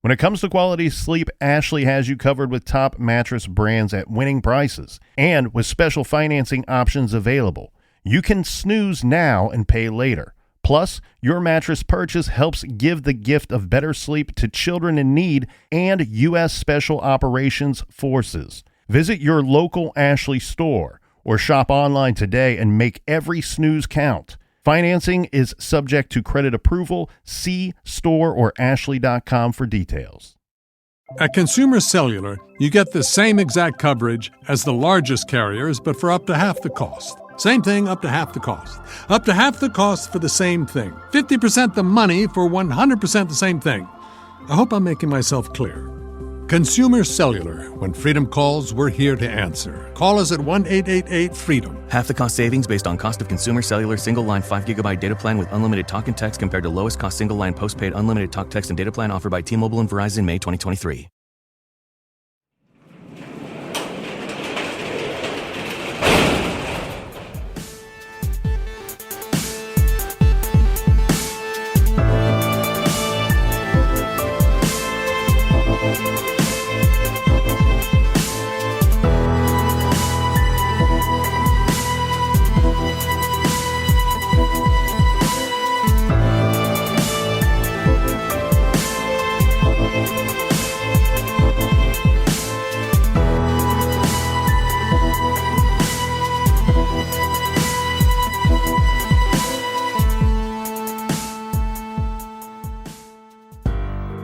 When it comes to quality sleep, Ashley has you covered with top mattress brands at winning prices and with special financing options available. You can snooze now and pay later. Plus, your mattress purchase helps give the gift of better sleep to children in need and U.S. Special Operations Forces. Visit your local Ashley store or shop online today and make every snooze count. Financing is subject to credit approval. See store or ashley.com for details. At Consumer Cellular, you get the same exact coverage as the largest carriers, but for up to half the cost. Same thing, up to half the cost. Up to half the cost for the same thing. 50% the money for 100% the same thing. I hope I'm making myself clear. Consumer Cellular. When freedom calls, we're here to answer. Call us at 1-888-FREEDOM. Half the cost savings based on cost of Consumer Cellular single-line 5GB data plan with unlimited talk and text compared to lowest cost single-line postpaid unlimited talk, text, and data plan offered by T-Mobile and Verizon May 2023.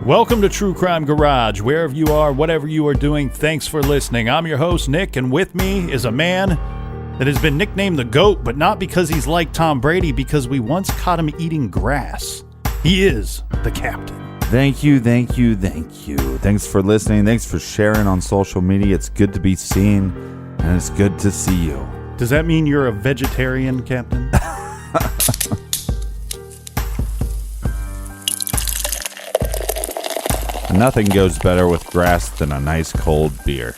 Welcome to True Crime Garage. Wherever you are, whatever you are doing, thanks for listening. I'm your host, Nick, and with me is a man that has been nicknamed the GOAT, but not because he's like Tom Brady, because we once caught him eating grass. He is the captain. Thank you. Thanks for listening. Thanks for sharing on social media. It's good to be seen, and it's good to see you. Does that mean you're a vegetarian, Captain? Nothing goes better with grass than a nice cold beer.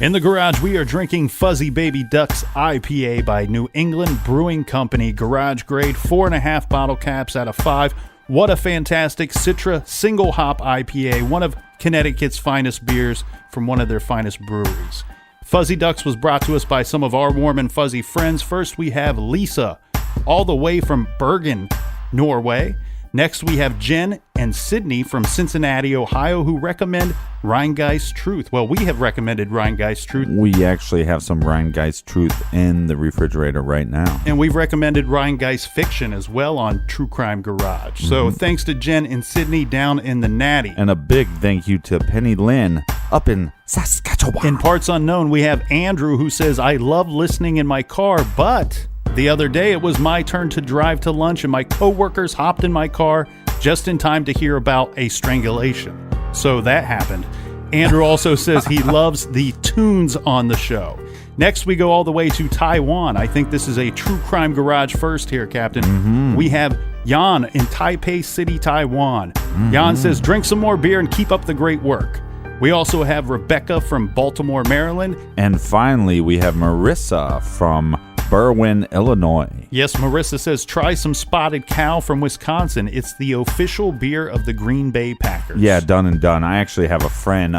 In the garage, we are drinking Fuzzy Baby Ducks IPA by New England Brewing Company. Garage grade, 4.5 bottle caps out of 5. What a fantastic Citra single hop IPA, one of Connecticut's finest beers from one of their finest breweries. Fuzzy Ducks was brought to us by some of our warm and fuzzy friends. First, we have Lisa, all the way from Bergen, Norway. Next, we have Jen and Sydney from Cincinnati, Ohio, who recommend Rheingeist Truth. Well, we have recommended Rheingeist Truth. We actually have some Rheingeist Truth in the refrigerator right now. And we've recommended Rheingeist Fiction as well on True Crime Garage. So thanks to Jen and Sydney down in the Natty. And a big thank you to Penny Lynn up in Saskatchewan. In parts unknown, we have Andrew, who says, I love listening in my car, but the other day it was my turn to drive to lunch and my coworkers hopped in my car just in time to hear about a strangulation. So that happened. Andrew also says he loves the tunes on the show. Next, we go all the way to Taiwan. I think this is a True Crime Garage first here, Captain. We have Jan in Taipei City, Taiwan. Jan says, drink some more beer and keep up the great work. We also have Rebecca from Baltimore, Maryland. And finally, we have Marissa from Berwyn, Illinois. Yes, Marissa says, try some Spotted Cow from Wisconsin. It's the official beer of the Green Bay Packers. Yeah, done and done. I actually have a friend,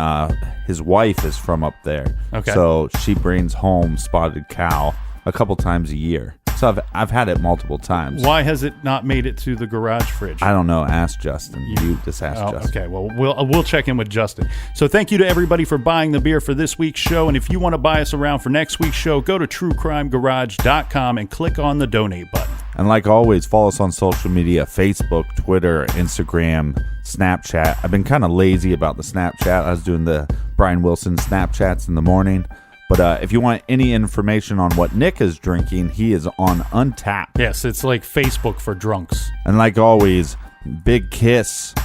his wife is from up there. Okay. So she brings home Spotted Cow a couple times a year. So I've had it multiple times. Why has it not made it to the garage fridge? I don't know. Ask Justin. You just ask Justin. Okay, well, we'll check in with Justin. So thank you to everybody for buying the beer for this week's show. And if you want to buy us around for next week's show, go to truecrimegarage.com and click on the donate button. And like always, follow us on social media, Facebook, Twitter, Instagram, Snapchat. I've been kind of lazy about the Snapchat. I was doing the Brian Wilson Snapchats in the morning. But if you want any information on what Nick is drinking, he is on Untappd. Yes, it's like Facebook for drunks. And like always, big kiss,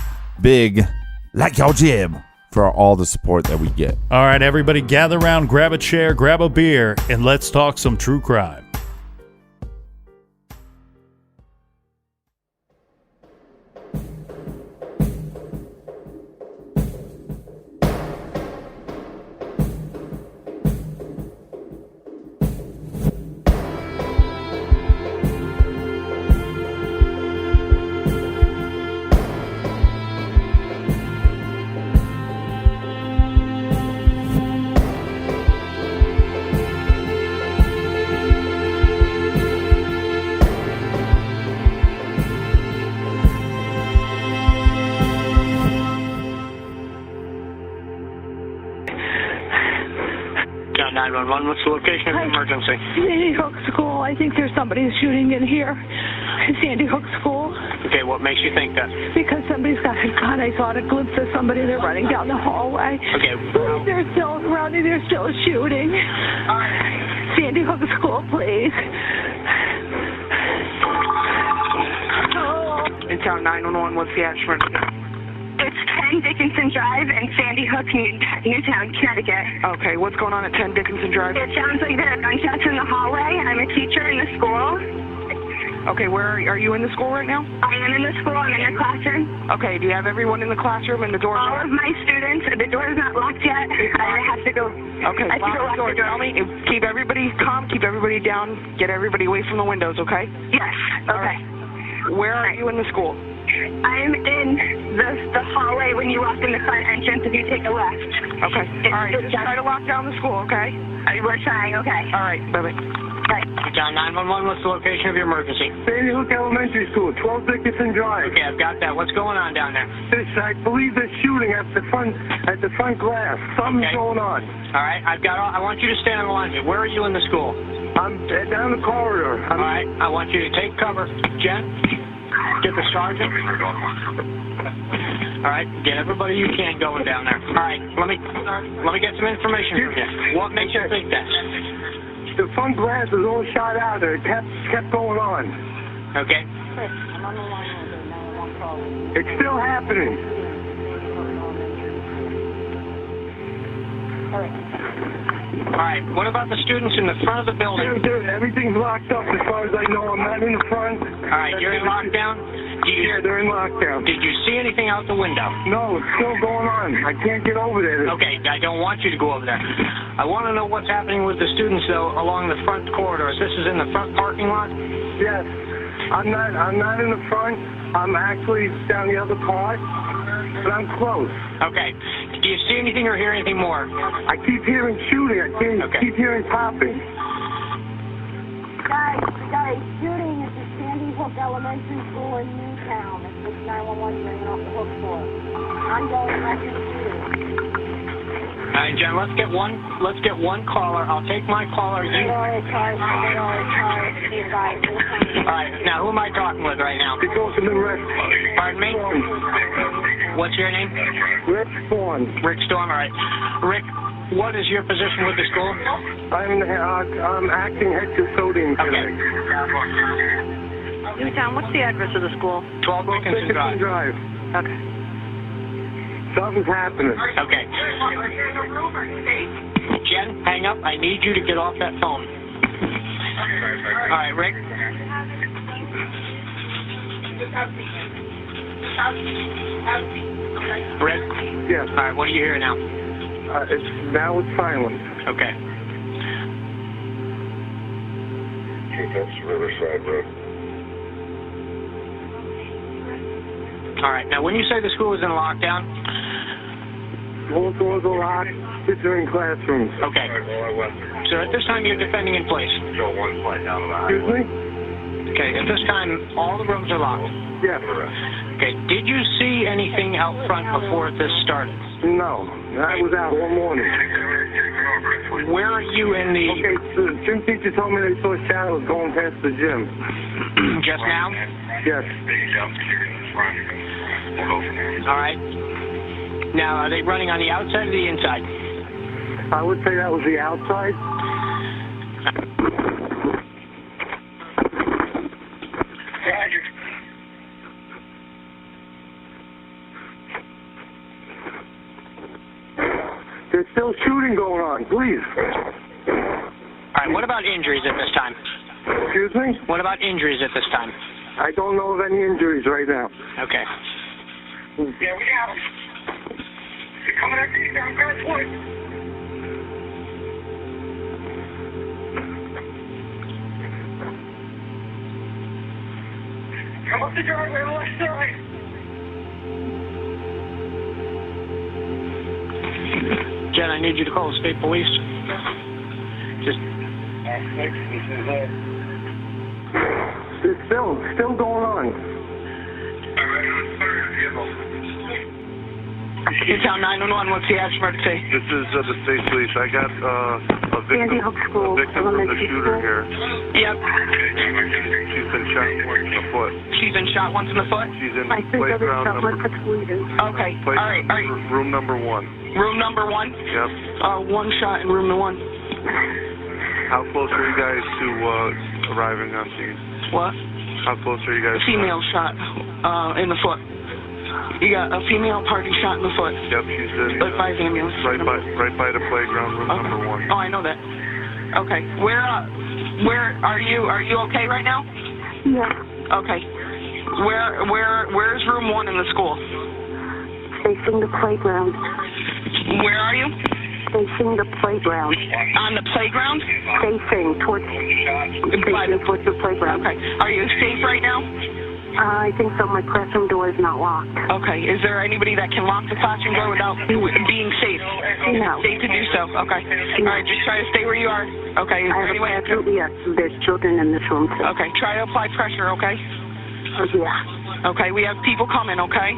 big like your gym for all the support that we get. All right, everybody, gather around, grab a chair, grab a beer, and let's talk some true crime. 911, what's the location of the emergency? Sandy Hook School. I think there's somebody shooting in here. Sandy Hook School. Okay, what makes you think that? Because somebody's got a gun. I saw a glimpse of somebody. They're running down the hallway. Okay. They're still running. They're still shooting. Sandy Hook School, please. Oh. In town 911, what's the address? It's 10 Dickinson Drive in Sandy Hook, Newtown, Connecticut. Okay, what's going on at 10 Dickinson Drive? It sounds like there are gunshots in the hallway. I'm a teacher in the school. Okay, where are you in the school right now? I am in the school. I'm in the classroom. Okay, do you have everyone in the classroom and the door? All of my students. The door is not locked yet. I have to go. Okay, I have to go lock the door. Tell me, keep everybody calm, keep everybody down, get everybody away from the windows, okay? Yes. Okay. Where are you in the school? I'm in the hallway when you walk in the front entrance if you take a left. Okay. All right, just try to lock down the school, okay? We're trying, okay. All right, bye-bye. Bye. John 911, what's the location of your emergency? Sandy Hook Elementary School, 12 Dickinson Drive. Okay, I've got that. What's going on down there? I believe they're shooting at the front glass. Something's going on. All right, I want you to stand on the line. Where are you in the school? I'm down the corridor. All right, I want you to take cover. Jen, get the sergeant. All right, get everybody you can going down there. All right, let me get some information from you. What makes you think that? The front glass was all shot out there. It kept going on. Okay. It's still happening. All right, what about the students in the front of the building? Everything's locked up as far as I know. I'm not in the front. All right, you're in lockdown? Yeah, they're in lockdown. Did you see anything out the window? No, it's still going on. I can't get over there. Okay, I don't want you to go over there. I want to know what's happening with the students, though, along the front corridors. This is in the front parking lot? Yes. I'm not in the front. I'm actually down the other part, but I'm close. Okay. Do you see anything or hear anything more? I keep hearing shooting. I keep hearing popping. Guys, shooting at the Sandy Hook Elementary School in Newtown. It's 911 ringing off the hook for. Ongoing active shooting. All right, Jen, let's get one caller. I'll take my caller. All right, now who am I talking with right now? It goes to the rest. Pardon me? What's your name? Rick Storm. Rick Storm, all right. Rick, what is your position with the school? I'm acting head custodian today. Newtown, what's the address of the school? 12 Dickinson Drive. Okay. Something's happening. Okay. Jen, hang up. I need you to get off that phone. All right, Rick. Rick? Yes. All right, what do you hear now? Now it's silent. Okay. That's Riverside Road. All right, now when you say the school is in lockdown? All doors are locked. Kids are in classrooms. Okay. So at this time you're defending in place? Excuse me? Okay, at this time all the rooms are locked? Yes. Okay, did you see anything out front before this started? No, I was out all morning. Where are you in the... Okay, so the gym teacher told me they saw shadows going past the gym. Just now? Yes. All right. Now, are they running on the outside or the inside? I would say that was the outside. There's still shooting going on, please. All right, what about injuries at this time? Excuse me? What about injuries at this time? I don't know of any injuries right now. Okay. Yeah, we got them. They're coming at me down Grand Point. Come up the driveway on the left side. Jen, I need you to call the state police. Just... It's still going on. Newtown 911, what's the emergency? This is the state police. I got a Sandy Hook School, victim from the elementary shooter school. here. Yep. She's been shot once in the foot. She's been shot once in the foot? She's in My sister was playground shot number... once at Sweden. Okay, all right. Room number 1. Room number 1? Yep. One shot in room 1. How close are you guys to arriving on scene? What? How close are you guys? Female shot in the foot. You got a female party shot in the foot. Yep, she's in... By the ambulance. Right by the playground, room number 1. Oh, I know that. Okay. Where are you? Are you okay right now? Yeah. Okay. Where's room 1 in the school? Facing the playground. Where are you? Facing the playground. On the playground? Facing towards the playground. Okay. Are you safe right now? I think so. My classroom door is not locked. Okay. Is there anybody that can lock the classroom door without being safe? No. Safe to do so. Okay. All right. Just try to stay where you are. Okay. Is there any way? Yes. There's children in this room too. Okay. Try to apply pressure. Okay. Yeah. Okay. We have people coming. Okay.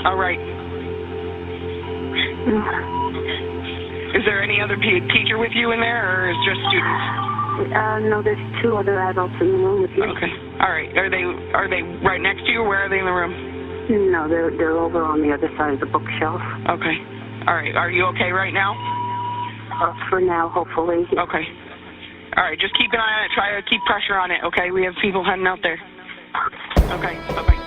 All right. Is there any other teacher with you in there, or is just students? No, there's 2 other adults in the room with you. Okay. All right. Are they right next to you, or where are they in the room? No, they're over on the other side of the bookshelf. Okay. All right. Are you okay right now? For now, hopefully. Okay. All right. Just keep an eye on it. Try to keep pressure on it. Okay. We have people heading out there. Okay. Bye-bye.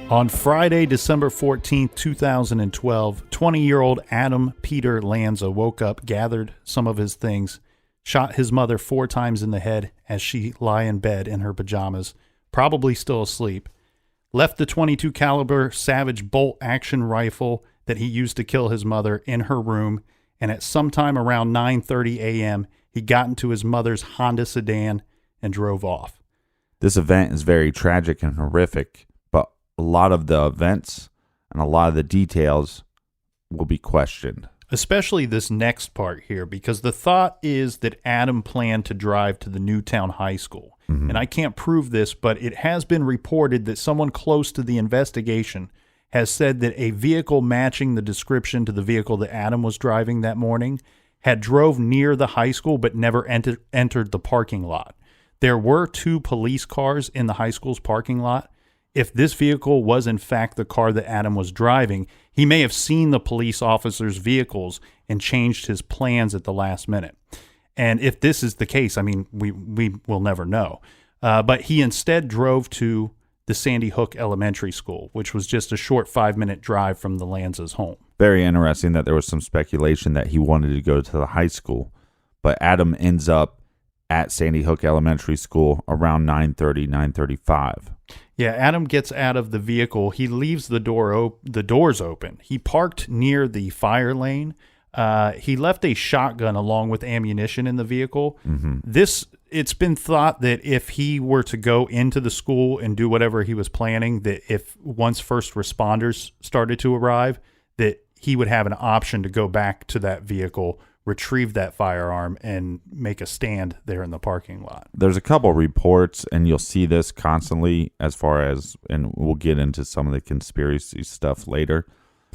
On Friday, December 14th, 2012, 20-year-old Adam Peter Lanza woke up, gathered some of his things, shot his mother 4 times in the head as she lay in bed in her pajamas, probably still asleep, left the .22 caliber Savage bolt action rifle that he used to kill his mother in her room, and at sometime around 9:30 a.m., he got into his mother's Honda sedan and drove off. This event is very tragic and horrific, but a lot of the events and a lot of the details will be questioned. Especially this next part here, because the thought is that Adam planned to drive to the Newtown High School. Mm-hmm. And I can't prove this, but it has been reported that someone close to the investigation has said that a vehicle matching the description to the vehicle that Adam was driving that morning had drove near the high school but never entered the parking lot. There were 2 police cars in the high school's parking lot. If this vehicle was in fact the car that Adam was driving, he may have seen the police officers' vehicles and changed his plans at the last minute. And if this is the case, I mean, we will never know. But he instead drove to the Sandy Hook Elementary School, which was just a short 5-minute drive from the Lanza's home. Very interesting that there was some speculation that he wanted to go to the high school. But Adam ends up at Sandy Hook Elementary School around 9:30, 9:35. Yeah, Adam gets out of the vehicle. He leaves the doors open. He parked near the fire lane. He left a shotgun along with ammunition in the vehicle. Mm-hmm. It's been thought that if he were to go into the school and do whatever he was planning, that if once first responders started to arrive, that he would have an option to go back to that vehicle, retrieve that firearm, and make a stand there in the parking lot. There's a couple reports, and you'll see this constantly as far as, and we'll get into some of the conspiracy stuff later,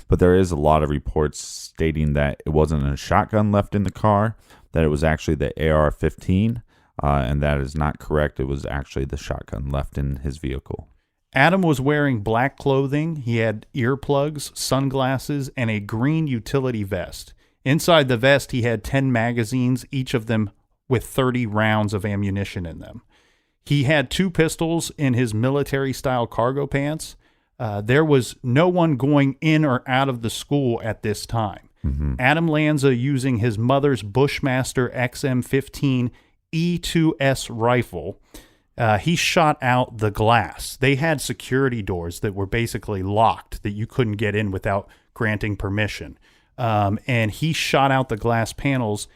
but there is a lot of reports stating that it wasn't a shotgun left in the car, that it was actually the AR-15, and that is not correct. It was actually the shotgun left in his vehicle. Adam was wearing black clothing. He had earplugs, sunglasses, and a green utility vest. Inside the vest, he had 10 magazines, each of them with 30 rounds of ammunition in them. He had 2 pistols in his military-style cargo pants. There was no one going in or out of the school at this time. Mm-hmm. Adam Lanza, using his mother's Bushmaster XM15 E2S rifle, he shot out the glass. They had security doors that were basically locked, that you couldn't get in without granting permission. And he shot out the glass panels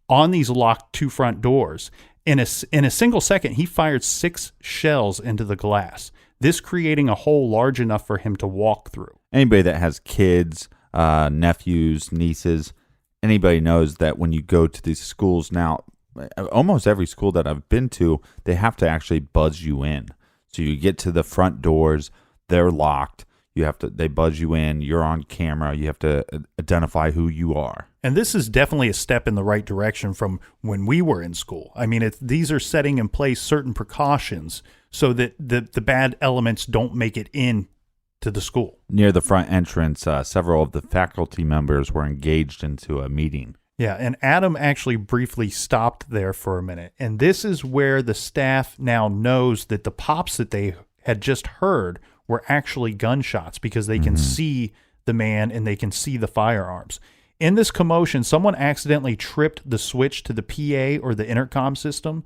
on these locked 2 front doors. In a single second, he fired 6 shells into the glass, this creating a hole large enough for him to walk through. Anybody that has kids, nephews, nieces, anybody knows that when you go to these schools now, almost every school that I've been to, they have to actually buzz you in. So you get to the front doors, they're locked. They buzz you in, you're on camera, you have to identify who you are. And this is definitely a step in the right direction from when we were in school. I mean, these are setting in place certain precautions so that the bad elements don't make it in to the school. Near the front entrance, several of the faculty members were engaged into a meeting. Yeah, and Adam actually briefly stopped there for a minute. And this is where the staff now knows that the pops that they had just heard were actually gunshots because they can see the man and they can see the firearms. In this commotion, someone accidentally tripped the switch to the PA or the intercom system.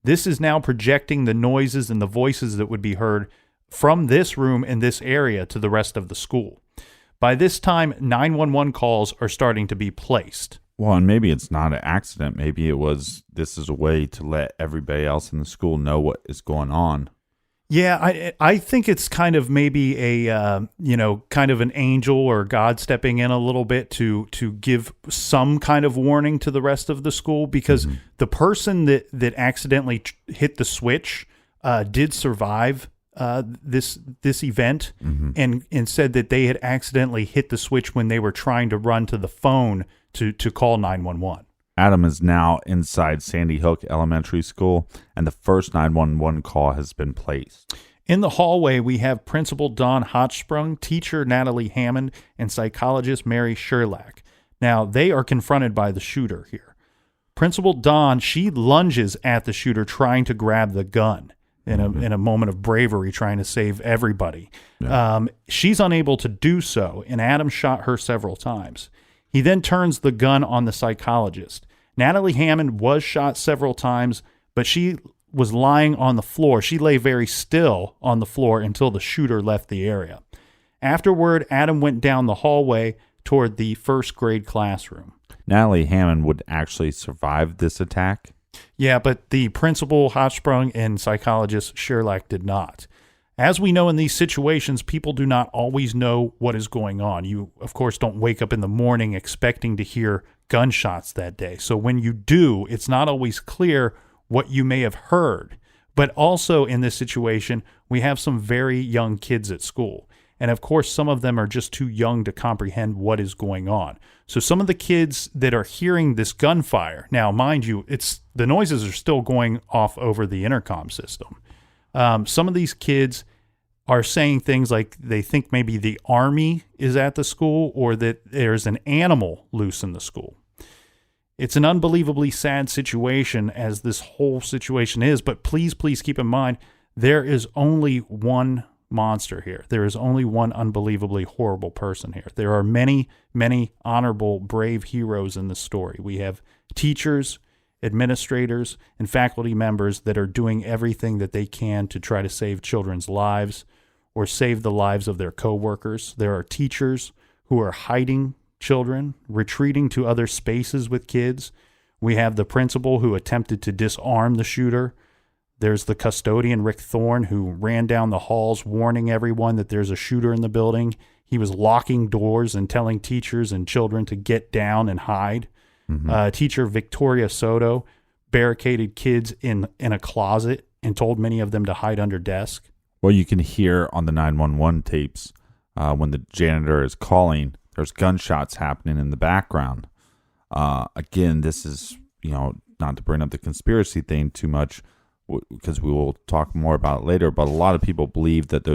This is now projecting the noises and the voices that would be heard from this room in this area to the rest of the school. By this time, 911 calls are starting to be placed. Well, and maybe it's not an accident. Maybe this is a way to let everybody else in the school know what is going on. Yeah, I think it's kind of maybe a, kind of an angel or God stepping in a little bit to give some kind of warning to the rest of the school, because the person that accidentally hit the switch did survive this event and said that they had accidentally hit the switch when they were trying to run to the phone to call 911. Adam is now inside Sandy Hook Elementary School, and the first 911 call has been placed. In the hallway, we have Principal Don Hochsprung, teacher Natalie Hammond, and psychologist Mary Sherlach. Now, they are confronted by the shooter here. Principal Don, she lunges at the shooter, trying to grab the gun in a moment of bravery, trying to save everybody. Yeah. She's unable to do so, and Adam shot her several times. He then turns the gun on the psychologist. Natalie Hammond was shot several times, but she was lying on the floor. She lay very still on the floor until the shooter left the area. Afterward, Adam went down the hallway toward the first grade classroom. Natalie Hammond would actually survive this attack? Yeah, but the principal, Hochsprung, and psychologist Sherlach did not. As we know in these situations, people do not always know what is going on. You, of course, don't wake up in the morning expecting to hear gunshots that day. So when you do, it's not always clear what you may have heard. But also in this situation, we have some very young kids at school. And of course, some of them are just too young to comprehend what is going on. So some of the kids that are hearing this gunfire, now mind you, the noises are still going off over the intercom system. Some of these kids are saying things like they think maybe the army is at the school or that there's an animal loose in the school. It's an unbelievably sad situation, as this whole situation is, but please keep in mind, there is only one monster here. There is only one unbelievably horrible person here. There are many, many honorable, brave heroes in this story. We have teachers, administrators, and faculty members that are doing everything that they can to try to save children's lives or save the lives of their coworkers. There are teachers who are hiding children, retreating to other spaces with kids. We have the principal who attempted to disarm the shooter. There's the custodian, Rick Thorne, who ran down the halls warning everyone that there's a shooter in the building. He was locking doors and telling teachers and children to get down and hide. Teacher Victoria Soto barricaded kids in a closet and told many of them to hide under desk. Well, you can hear on the 911 tapes when the janitor is calling, there's gunshots happening in the background. Again, this is, not to bring up the conspiracy thing too much, because we will talk more about it later, but a lot of people believe that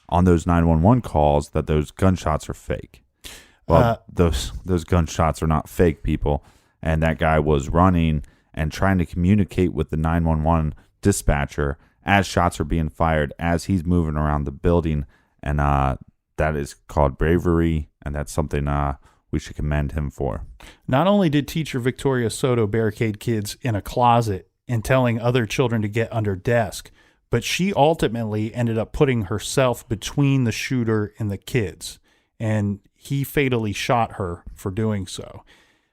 on those 911 calls that those gunshots are fake. Well, those gunshots are not fake, people. And that guy was running and trying to communicate with the 911 dispatcher as shots are being fired, as he's moving around the building. And that is called bravery, and that's something we should commend him for. Not only did teacher Victoria Soto barricade kids in a closet and telling other children to get under desk, but she ultimately ended up putting herself between the shooter and the kids. And he fatally shot her for doing so.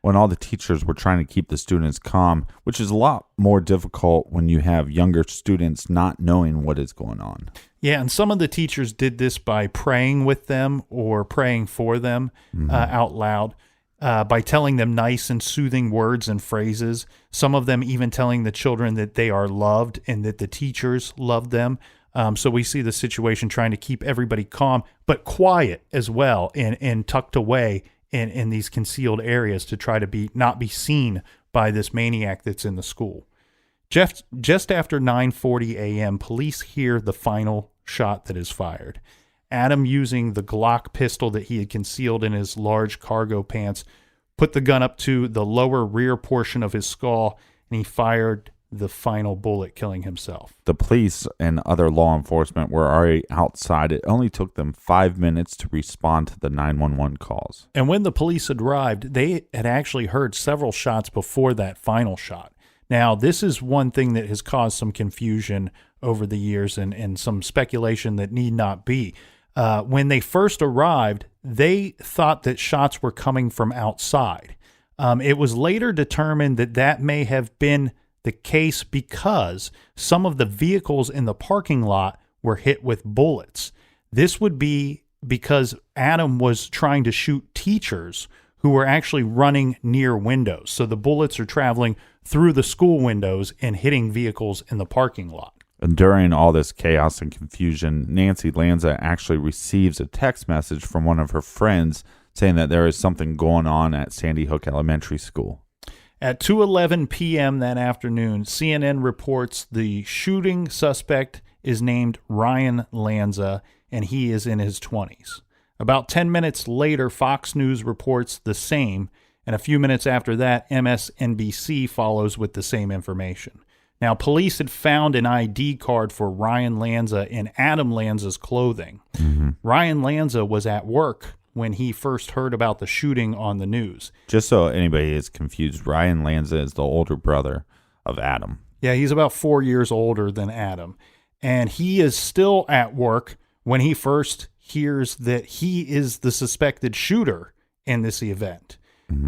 when all the teachers were trying to keep the students calm, which is a lot more difficult when you have younger students not knowing what is going on. Yeah, and some of the teachers did this by praying with them or praying for them out loud, by telling them nice and soothing words and phrases. Some of them even telling the children that they are loved and that the teachers love them. So we see the situation trying to keep everybody calm, but quiet as well, and tucked away in these concealed areas to try to not be seen by this maniac that's in the school. Just after 9:40 a.m., police hear the final shot that is fired. Adam, using the Glock pistol that he had concealed in his large cargo pants, put the gun up to the lower rear portion of his skull, and he fired the final bullet, killing himself. The police and other law enforcement were already outside. It only took them 5 minutes to respond to the 911 calls. And when the police arrived, they had actually heard several shots before that final shot. Now, this is one thing that has caused some confusion over the years and some speculation that need not be. When they first arrived, they thought that shots were coming from outside. It was later determined that may have been the case because some of the vehicles in the parking lot were hit with bullets. This would be because Adam was trying to shoot teachers who were actually running near windows. So the bullets are traveling through the school windows and hitting vehicles in the parking lot. And during all this chaos and confusion, Nancy Lanza actually receives a text message from one of her friends saying that there is something going on at Sandy Hook Elementary School. At 2:11 p.m. that afternoon, CNN reports the shooting suspect is named Ryan Lanza, and he is in his 20s. About 10 minutes later, Fox News reports the same, and a few minutes after that, MSNBC follows with the same information. Now, police had found an ID card for Ryan Lanza in Adam Lanza's clothing. Ryan Lanza was at work when he first heard about the shooting on the news. Just so anybody is confused, Ryan Lanza is the older brother of Adam. Yeah, he's about 4 years older than Adam. And he is still at work when he first hears that he is the suspected shooter in this event.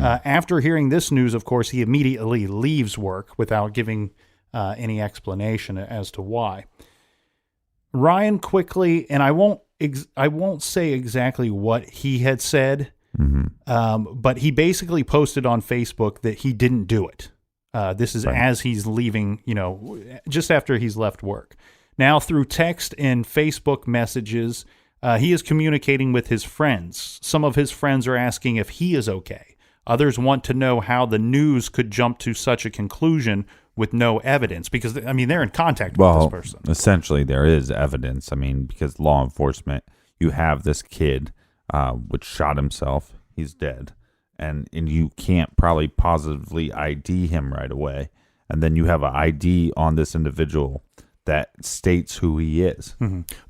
After hearing this news, of course, he immediately leaves work without giving any explanation as to why. Ryan quickly, and I won't say exactly what he had said, but he basically posted on Facebook that he didn't do it. This is as he's leaving, just after he's left work. Now, through text and Facebook messages, he is communicating with his friends. Some of his friends are asking if he is okay. Others want to know how the news could jump to such a conclusion with no evidence, because, they're in contact with this person. Essentially, there is evidence. Because law enforcement, you have this kid which shot himself. He's dead. And you can't probably positively ID him right away. And then you have an ID on this individual that states who he is.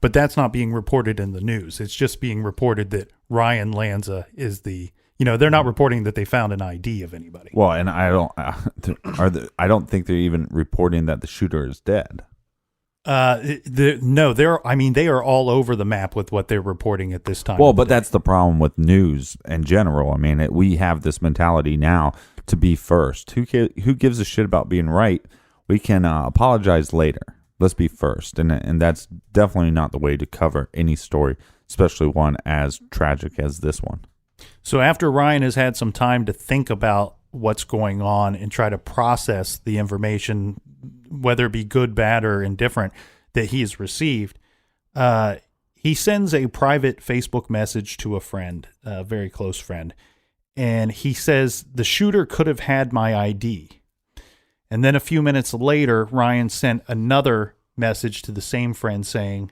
But that's not being reported in the news. It's just being reported that Ryan Lanza is the... they're not reporting that they found an ID of anybody. Well, and I don't think they're even reporting that the shooter is dead. No, they are all over the map with what they're reporting at this time. Well, but that's the problem with news in general. We have this mentality now to be first. Who gives a shit about being right? We can apologize later. Let's be first, and that's definitely not the way to cover any story, especially one as tragic as this one. So after Ryan has had some time to think about what's going on and try to process the information, whether it be good, bad, or indifferent, that he has received, he sends a private Facebook message to a friend, a very close friend, and he says, the shooter could have had my ID. And then a few minutes later, Ryan sent another message to the same friend saying,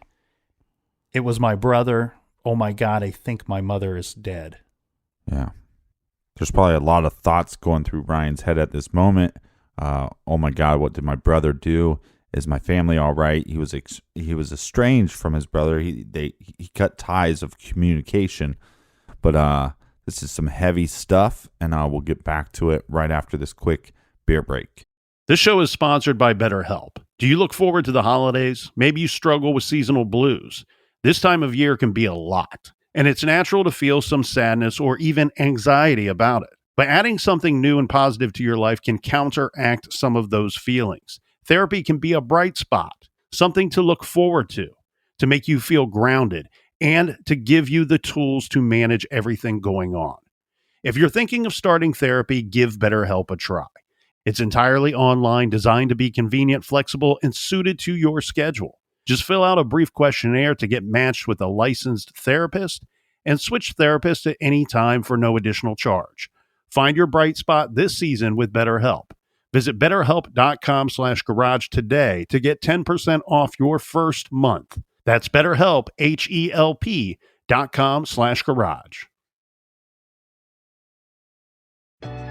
it was my brother. Oh my God, I think my mother is dead. Yeah. There's probably a lot of thoughts going through Ryan's head at this moment. Oh my God, what did my brother do? Is my family all right? He was estranged from his brother. He cut ties of communication. But this is some heavy stuff, and we'll get back to it right after this quick beer break. This show is sponsored by BetterHelp. Do you look forward to the holidays? Maybe you struggle with seasonal blues. This time of year can be a lot, and it's natural to feel some sadness or even anxiety about it. But adding something new and positive to your life can counteract some of those feelings. Therapy can be a bright spot, something to look forward to make you feel grounded, and to give you the tools to manage everything going on. If you're thinking of starting therapy, give BetterHelp a try. It's entirely online, designed to be convenient, flexible, and suited to your schedule. Just fill out a brief questionnaire to get matched with a licensed therapist and switch therapists at any time for no additional charge. Find your bright spot this season with BetterHelp. Visit BetterHelp.com/garage today to get 10% off your first month. That's BetterHelp, HELP.com/garage.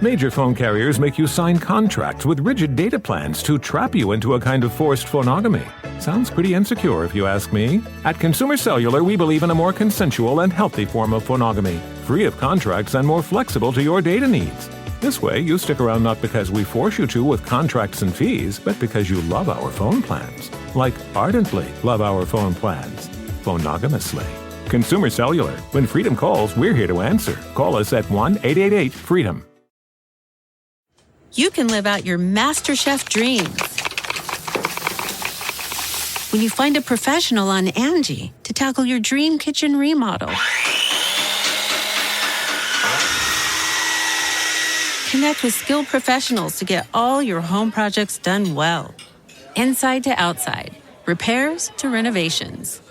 Major phone carriers make you sign contracts with rigid data plans to trap you into a kind of forced phonogamy. Sounds pretty insecure if you ask me. At Consumer Cellular, we believe in a more consensual and healthy form of phonogamy, free of contracts and more flexible to your data needs. This way, you stick around not because we force you to with contracts and fees, but because you love our phone plans. Like ardently love our phone plans. Phonogamously. Consumer Cellular. When freedom calls, we're here to answer. Call us at 1-888-FREEDOM. You can live out your MasterChef dreams when you find a professional on Angie to tackle your dream kitchen remodel. Connect with skilled professionals to get all your home projects done well. Inside to outside, repairs to renovations.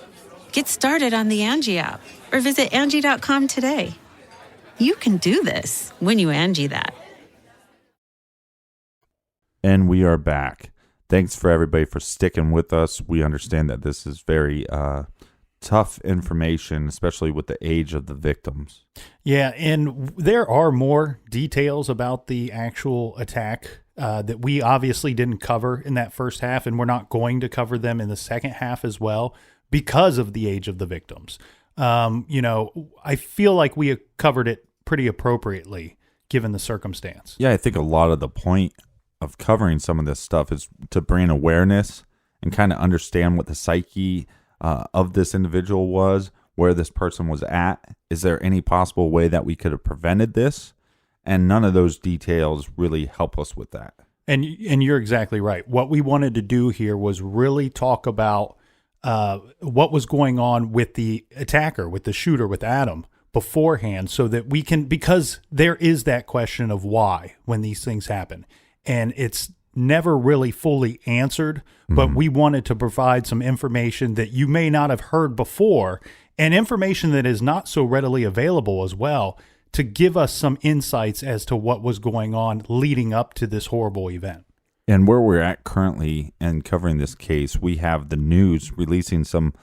Get started on the Angie app or visit Angie.com today. You can do this when you Angie that. And we are back. Thanks for everybody for sticking with us. We understand that this is very tough information, especially with the age of the victims. Yeah, and there are more details about the actual attack that we obviously didn't cover in that first half, and we're not going to cover them in the second half as well because of the age of the victims. I feel like we covered it pretty appropriately given the circumstance. Yeah, I think a lot of the point of covering some of this stuff is to bring awareness and kind of understand what the psyche of this individual was, where this person was at. Is there any possible way that we could have prevented this? And none of those details really help us with that. And you're exactly right. What we wanted to do here was really talk about what was going on with the attacker, with the shooter, with Adam beforehand, so that we can, because there is that question of why when these things happen. And it's never really fully answered, but we wanted to provide some information that you may not have heard before, and information that is not so readily available as well, to give us some insights as to what was going on leading up to this horrible event. And where we're at currently and covering this case, we have the news releasing some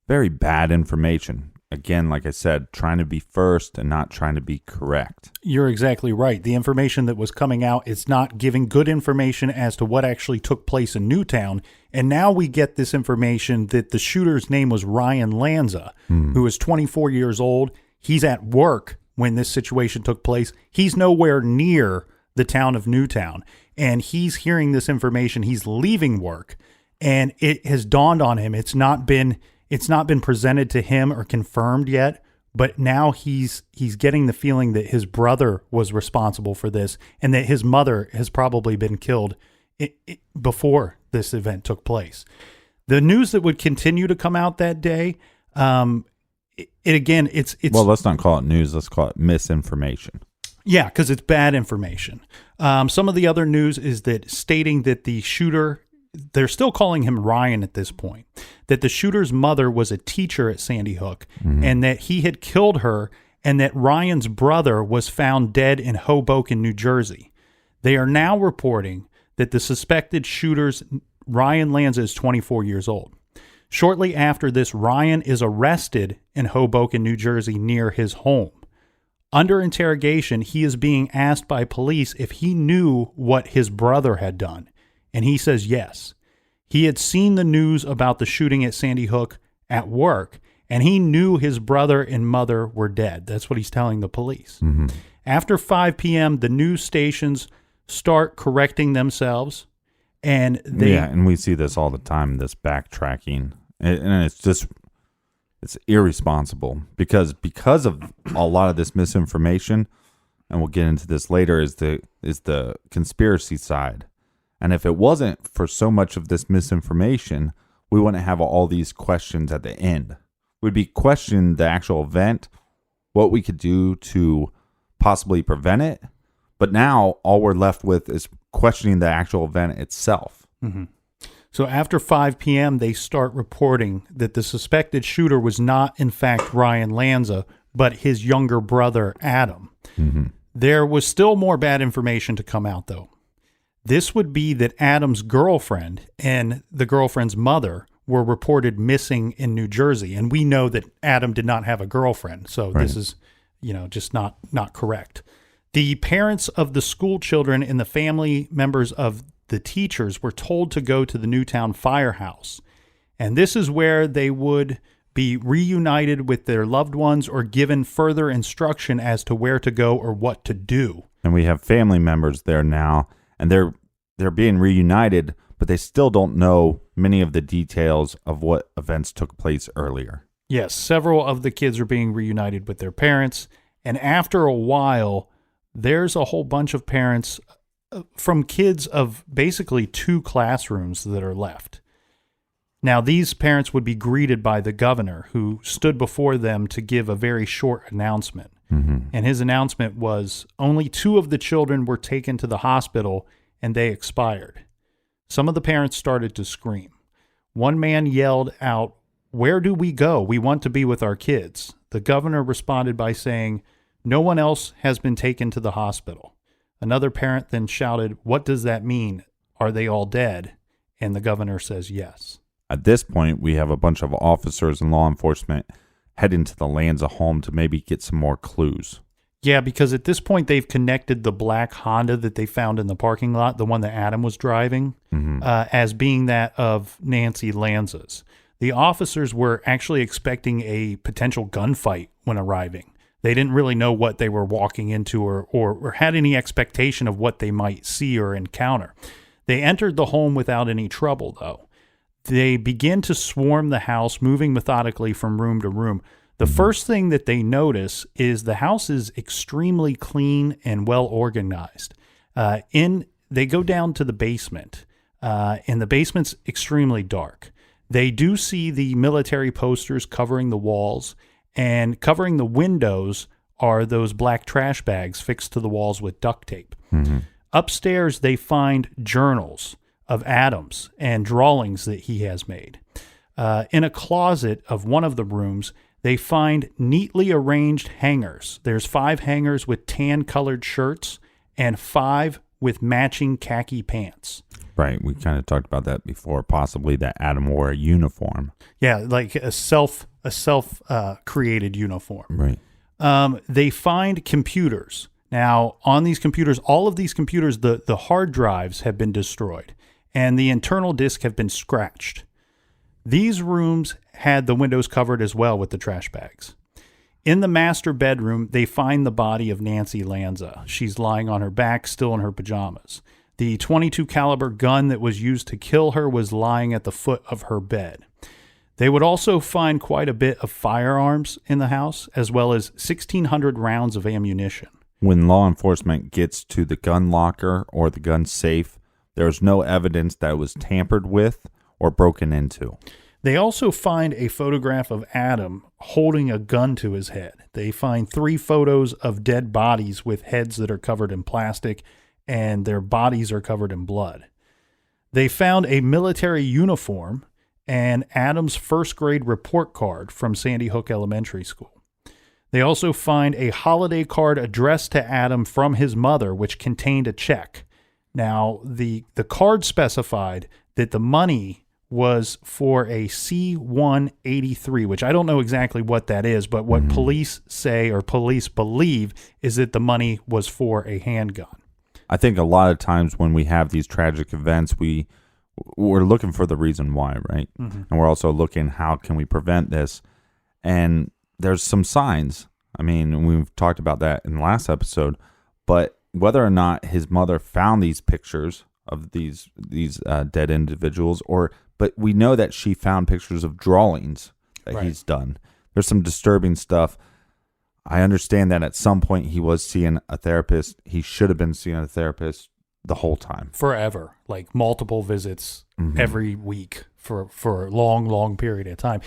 very bad information. Again, like I said, trying to be first and not trying to be correct. You're exactly right. The information that was coming out is not giving good information as to what actually took place in Newtown. And now we get this information that the shooter's name was Ryan Lanza, who is 24 years old. He's at work when this situation took place. He's nowhere near the town of Newtown. And he's hearing this information. He's leaving work. And it has dawned on him. It's not been presented to him or confirmed yet, but now he's getting the feeling that his brother was responsible for this and that his mother has probably been killed before this event took place. The news that would continue to come out that day, it's well, let's not call it news. Let's call it misinformation. Yeah, because it's bad information. Some of the other news is that stating that the shooter, they're still calling him Ryan at this point, that the shooter's mother was a teacher at Sandy Hook and that he had killed her, and that Ryan's brother was found dead in Hoboken, New Jersey. They are now reporting that the suspected shooter's Ryan Lanza is 24 years old. Shortly after this, Ryan is arrested in Hoboken, New Jersey, near his home. Under interrogation, he is being asked by police if he knew what his brother had done. And he says yes. He had seen the news about the shooting at Sandy Hook at work, and he knew his brother and mother were dead. That's what he's telling the police. After 5 p.m., the news stations start correcting themselves. And we see this all the time, this backtracking. And it's just, it's irresponsible because of a lot of this misinformation, and we'll get into this later, is the conspiracy side. And if it wasn't for so much of this misinformation, we wouldn't have all these questions at the end. We'd be questioning the actual event, what we could do to possibly prevent it. But now all we're left with is questioning the actual event itself. Mm-hmm. So after 5 p.m., they start reporting that the suspected shooter was not, in fact, Ryan Lanza, but his younger brother, Adam. Mm-hmm. There was still more bad information to come out, though. This would be that Adam's girlfriend and the girlfriend's mother were reported missing in New Jersey. And we know that Adam did not have a girlfriend. So This is, just not correct. The parents of the school children and the family members of the teachers were told to go to the Newtown firehouse. And this is where they would be reunited with their loved ones or given further instruction as to where to go or what to do. And we have family members there now, and they're being reunited, but they still don't know many of the details of what events took place earlier. Yes, several of the kids are being reunited with their parents, and after a while, there's a whole bunch of parents from kids of basically 2 classrooms that are left. Now, these parents would be greeted by the governor, who stood before them to give a very short announcement. Mm-hmm. And his announcement was only 2 of the children were taken to the hospital and they expired. Some of the parents started to scream. One man yelled out, "Where do we go? We want to be with our kids." The governor responded by saying, "No one else has been taken to the hospital." Another parent then shouted, "What does that mean? Are they all dead?" And the governor says yes. At this point, we have a bunch of officers and law enforcement heading to the Lanza home to maybe get some more clues. Yeah, because at this point, they've connected the black Honda that they found in the parking lot, the one that Adam was driving, as being that of Nancy Lanza's. The officers were actually expecting a potential gunfight when arriving. They didn't really know what they were walking into or had any expectation of what they might see or encounter. They entered the home without any trouble, though. They begin to swarm the house, moving methodically from room to room. The first thing that they notice is the house is extremely clean and well organized. They go down to the basement, and the basement's extremely dark. They do see the military posters covering the walls, and covering the windows are those black trash bags fixed to the walls with duct tape. Mm-hmm. Upstairs, they find journals of Adam's and drawings that he has made. In a closet of one of the rooms, they find neatly arranged hangers. There's 5 hangers with tan-colored shirts and 5 with matching khaki pants. Right, we kind of talked about that before, possibly that Adam wore a uniform. Yeah, like a self-created uniform. Right. They find computers. Now, on these computers, all of these computers, the hard drives have been destroyed, and the internal disk have been scratched. These rooms had the windows covered as well with the trash bags. In the master bedroom, they find the body of Nancy Lanza. She's lying on her back, still in her pajamas. The .22 caliber gun that was used to kill her was lying at the foot of her bed. They would also find quite a bit of firearms in the house, as well as 1,600 rounds of ammunition. When law enforcement gets to the gun locker or the gun safe, there's no evidence that it was tampered with or broken into. They also find a photograph of Adam holding a gun to his head. They find 3 photos of dead bodies with heads that are covered in plastic, and their bodies are covered in blood. They found a military uniform and Adam's first grade report card from Sandy Hook Elementary School. They also find a holiday card addressed to Adam from his mother, which contained a check. Now, the card specified that the money was for a C-183, which I don't know exactly what that is, but what police say or police believe is that the money was for a handgun. I think a lot of times when we have these tragic events, we're looking for the reason why, right? Mm-hmm. And we're also looking, how can we prevent this? And there's some signs. I mean, we've talked about that in the last episode, but whether or not his mother found these pictures of these dead individuals, but we know that she found pictures of drawings that he's done. There's some disturbing stuff. I understand that at some point he was seeing a therapist. He should have been seeing a therapist the whole time. Forever, like multiple visits every week for a long period of time.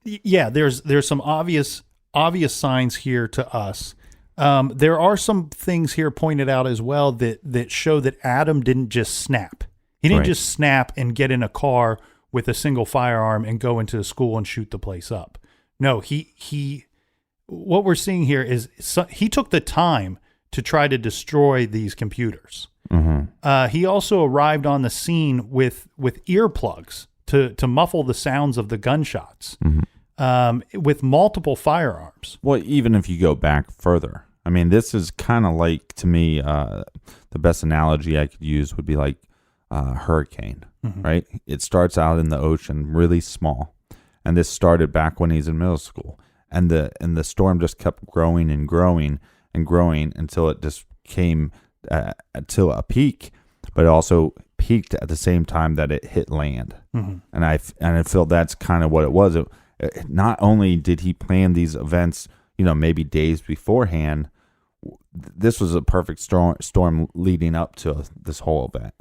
Yeah, there's some obvious signs here to us. There are some things here pointed out as well that show that Adam didn't just snap. He didn't just snap and get in a car with a single firearm and go into the school and shoot the place up. No, he what we're seeing here is he took the time to try to destroy these computers. He also arrived on the scene with earplugs to muffle the sounds of the gunshots, with multiple firearms. Well, even if you go back further, I mean, this is kind of like, to me, the best analogy I could use would be like a hurricane, right? It starts out in the ocean really small, and this started back when he's in middle school, and the storm just kept growing and growing and growing until it just came to a peak, but it also peaked at the same time that it hit land. And I feel that's kind of what it was. Not only did he plan these events, maybe days beforehand, this was a perfect storm leading up to this whole event.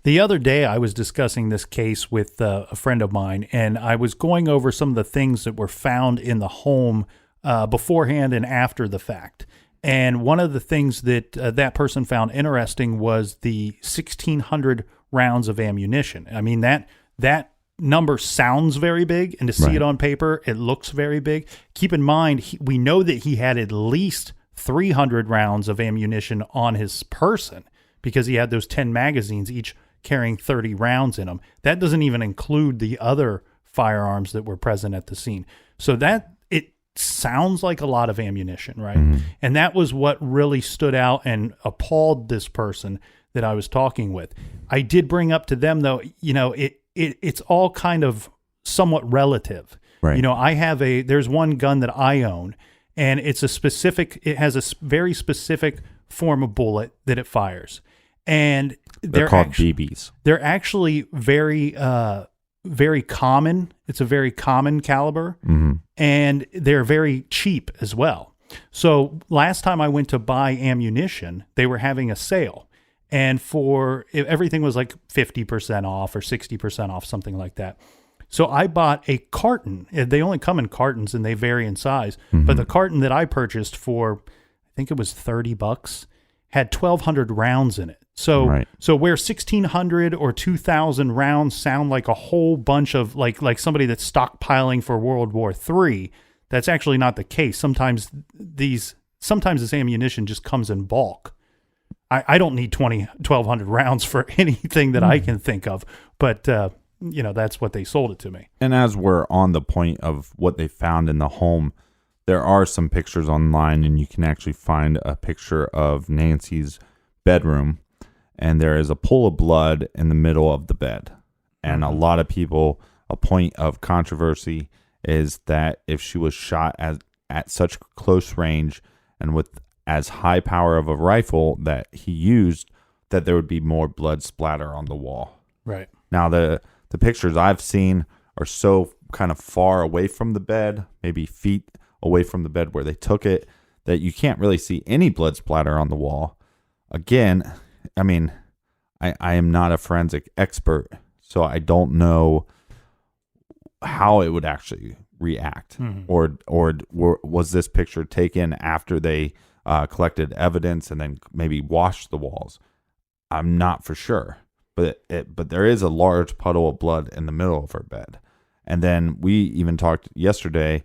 The other day, I was discussing this case with a friend of mine, and I was going over some of the things that were found in the home beforehand and after the fact. And one of the things that that person found interesting was the 1,600 rounds of ammunition. I mean, that number sounds very big, and to see it on paper, it looks very big. Keep in mind, we know that he had at least 300 rounds of ammunition on his person because he had those 10 magazines, each carrying 30 rounds in them. That doesn't even include the other firearms that were present at the scene. So that it sounds like a lot of ammunition, right? And that was what really stood out and appalled this person that I was talking with. I did bring up to them, though, it's all kind of somewhat relative. Right. There's one gun that I own, and it has a very specific form of bullet that it fires. And they're called BBs. They're actually very, very common. It's a very common caliber, and they're very cheap as well. So last time I went to buy ammunition, they were having a sale. And everything was like 50% off or 60% off, something like that. So I bought a carton. They only come in cartons and they vary in size. But the carton that I purchased for, I think it was $30, had 1,200 rounds in it. So where 1,600 or 2,000 rounds sound like a whole bunch of like somebody that's stockpiling for World War III, that's actually not the case. Sometimes this ammunition just comes in bulk. I don't need 1,200 rounds for anything that I can think of, but that's what they sold it to me. And as we're on the point of what they found in the home, there are some pictures online, and you can actually find a picture of Nancy's bedroom, and there is a pool of blood in the middle of the bed. And a lot of people, a point of controversy is that if she was shot at such close range and with as high power of a rifle that he used, that there would be more blood splatter on the wall. Right. Now, the pictures I've seen are so kind of far away from the bed, maybe feet away from the bed where they took it, that you can't really see any blood splatter on the wall. Again, I mean, I am not a forensic expert, so I don't know how it would actually react. Or was this picture taken after they collected evidence and then maybe washed the walls? I'm not for sure, but there is a large puddle of blood in the middle of her bed. And then we even talked yesterday,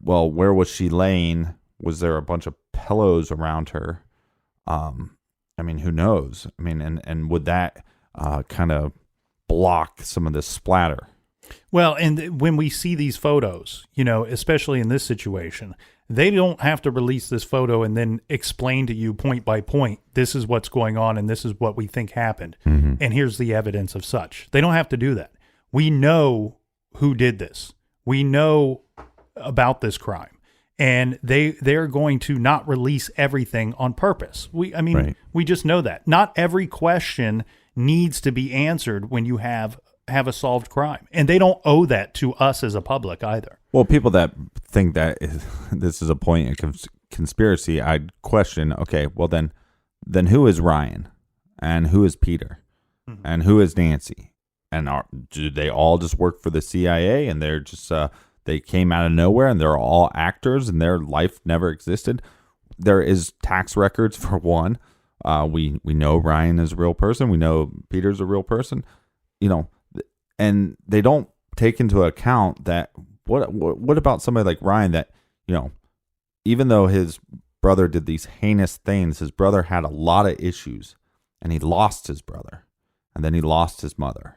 well, where was she laying? Was there a bunch of pillows around her? I mean, who knows? I mean, and would that kind of block some of this splatter? Well, and when we see these photos, especially in this situation, they don't have to release this photo and then explain to you point by point, this is what's going on and this is what we think happened. And here's the evidence of such. They don't have to do that. We know who did this. We know about this crime. And they're going to not release everything on purpose. We just know that. Not every question needs to be answered when you have a solved crime. And they don't owe that to us as a public either. Well, people that think that this is a point of conspiracy, I'd question, okay, well then who is Ryan and who is Peter and who is Nancy? And do they all just work for the CIA and they're just, they came out of nowhere and they're all actors and their life never existed? There is tax records for one. We know Ryan is a real person. We know Peter's a real person, and they don't take into account that what about somebody like Ryan that, even though his brother did these heinous things, his brother had a lot of issues and he lost his brother and then he lost his mother.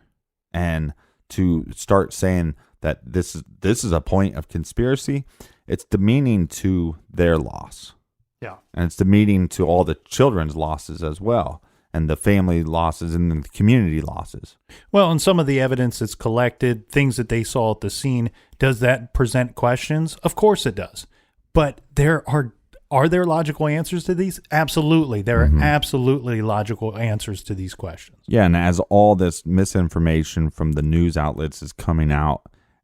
And to start saying that this is a point of conspiracy, it's demeaning to their loss. Yeah. And it's demeaning to all the children's losses as well, and the family losses and the community losses. Well, and some of the evidence that's collected, things that they saw at the scene, does that present questions? Of course it does. But are there logical answers to these? Absolutely. There are absolutely logical answers to these questions. Yeah, and as all this misinformation from the news outlets is coming out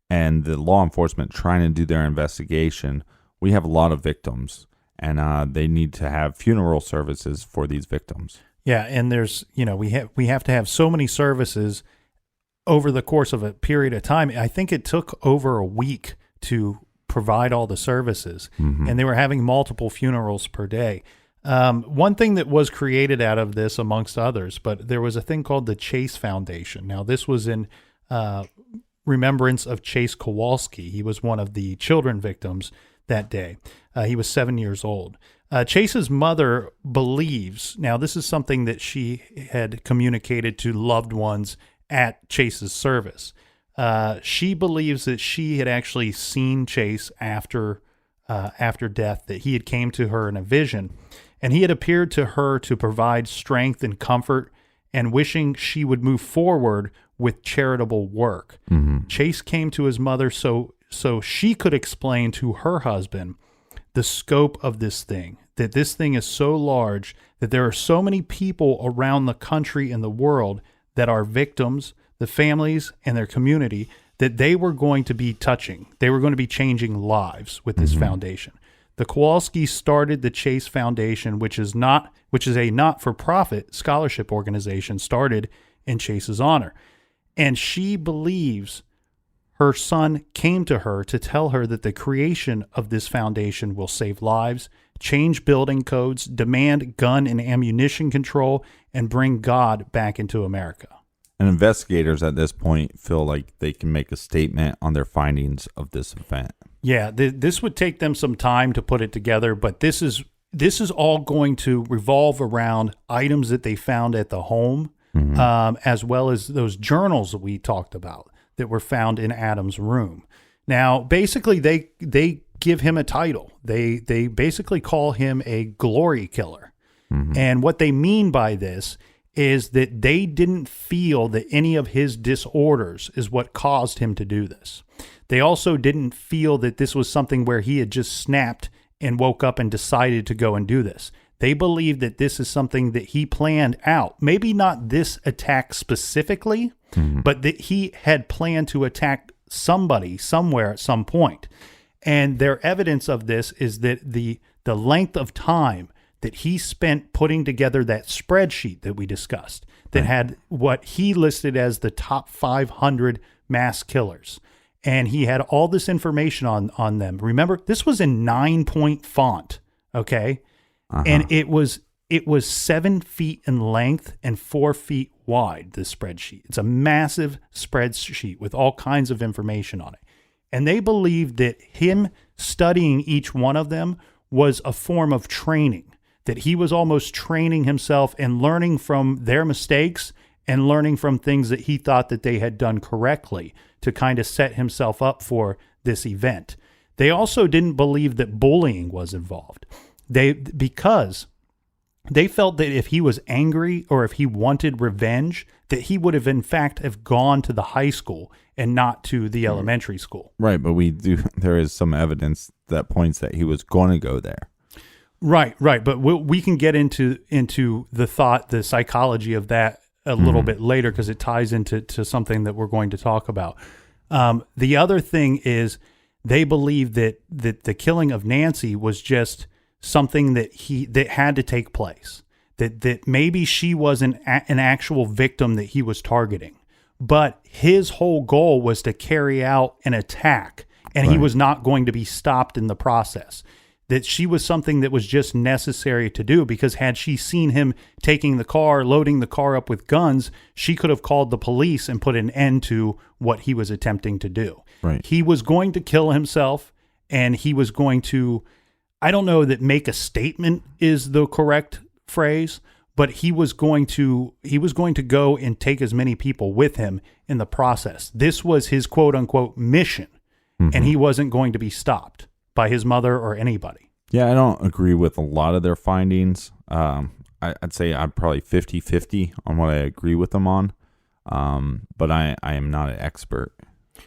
and the law enforcement trying to do their investigation, we have a lot of victims, and they need to have funeral services for these victims. Yeah, and there's, we have to have so many services over the course of a period of time. I think it took over a week to provide all the services, and they were having multiple funerals per day. One thing that was created out of this, amongst others, but there was a thing called the Chase Foundation. Now, this was in remembrance of Chase Kowalski. He was one of the children victims that day. He was 7 years old. Chase's mother believes, now this is something that she had communicated to loved ones at Chase's service. She believes that she had actually seen Chase after death, that he had came to her in a vision, and he had appeared to her to provide strength and comfort and wishing she would move forward with charitable work. Chase came to his mother so she could explain to her husband the scope of this thing, that this thing is so large that there are so many people around the country and the world that are victims, the families and their community, that they were going to be touching. They were going to be changing lives with this foundation. The Kowalskis started the Chase Foundation, which is a not-for-profit scholarship organization started in Chase's honor. And she believes her son came to her to tell her that the creation of this foundation will save lives, change building codes, demand gun and ammunition control, and bring God back into America. And investigators at this point feel like they can make a statement on their findings of this event. Yeah, this would take them some time to put it together, but this is all going to revolve around items that they found at the home, as well as those journals that we talked about that were found in Adam's room. Now, basically, they give him a title. They basically call him a glory killer. And what they mean by this is that they didn't feel that any of his disorders is what caused him to do this. They also didn't feel that this was something where he had just snapped and woke up and decided to go and do this. They believe that this is something that he planned out. Maybe not this attack specifically, but that he had planned to attack somebody somewhere at some point. And their evidence of this is that the length of time that he spent putting together that spreadsheet that we discussed that had what he listed as the top 500 mass killers. And he had all this information on them. Remember, this was in 9-point font, okay? And it was 7 feet in length and 4 feet wide, this spreadsheet. It's a massive spreadsheet with all kinds of information on it. And they believed that him studying each one of them was a form of training, that he was almost training himself and learning from their mistakes and learning from things that he thought that they had done correctly to kind of set himself up for this event. They also didn't believe that bullying was involved. Because they felt that if he was angry or if he wanted revenge, that he would have in fact have gone to the high school and not to the elementary school. Right, but there is some evidence that points that he was going to go there. Right. But we can get into the psychology of that a little bit later because it ties into something that we're going to talk about. The other thing is they believe that the killing of Nancy was just something that had to take place. That maybe she wasn't an actual victim that he was targeting, but his whole goal was to carry out an attack, and he was not going to be stopped in the process. That she was something that was just necessary to do, because had she seen him taking the car, loading the car up with guns, she could have called the police and put an end to what he was attempting to do. Right. He was going to kill himself, and he was going to, I don't know that make a statement is the correct phrase, but he was going to go and take as many people with him in the process. This was his quote unquote mission, and he wasn't going to be stopped by his mother or anybody. Yeah, I don't agree with a lot of their findings. I'd say I'm probably 50-50 on what I agree with them on, but I am not an expert.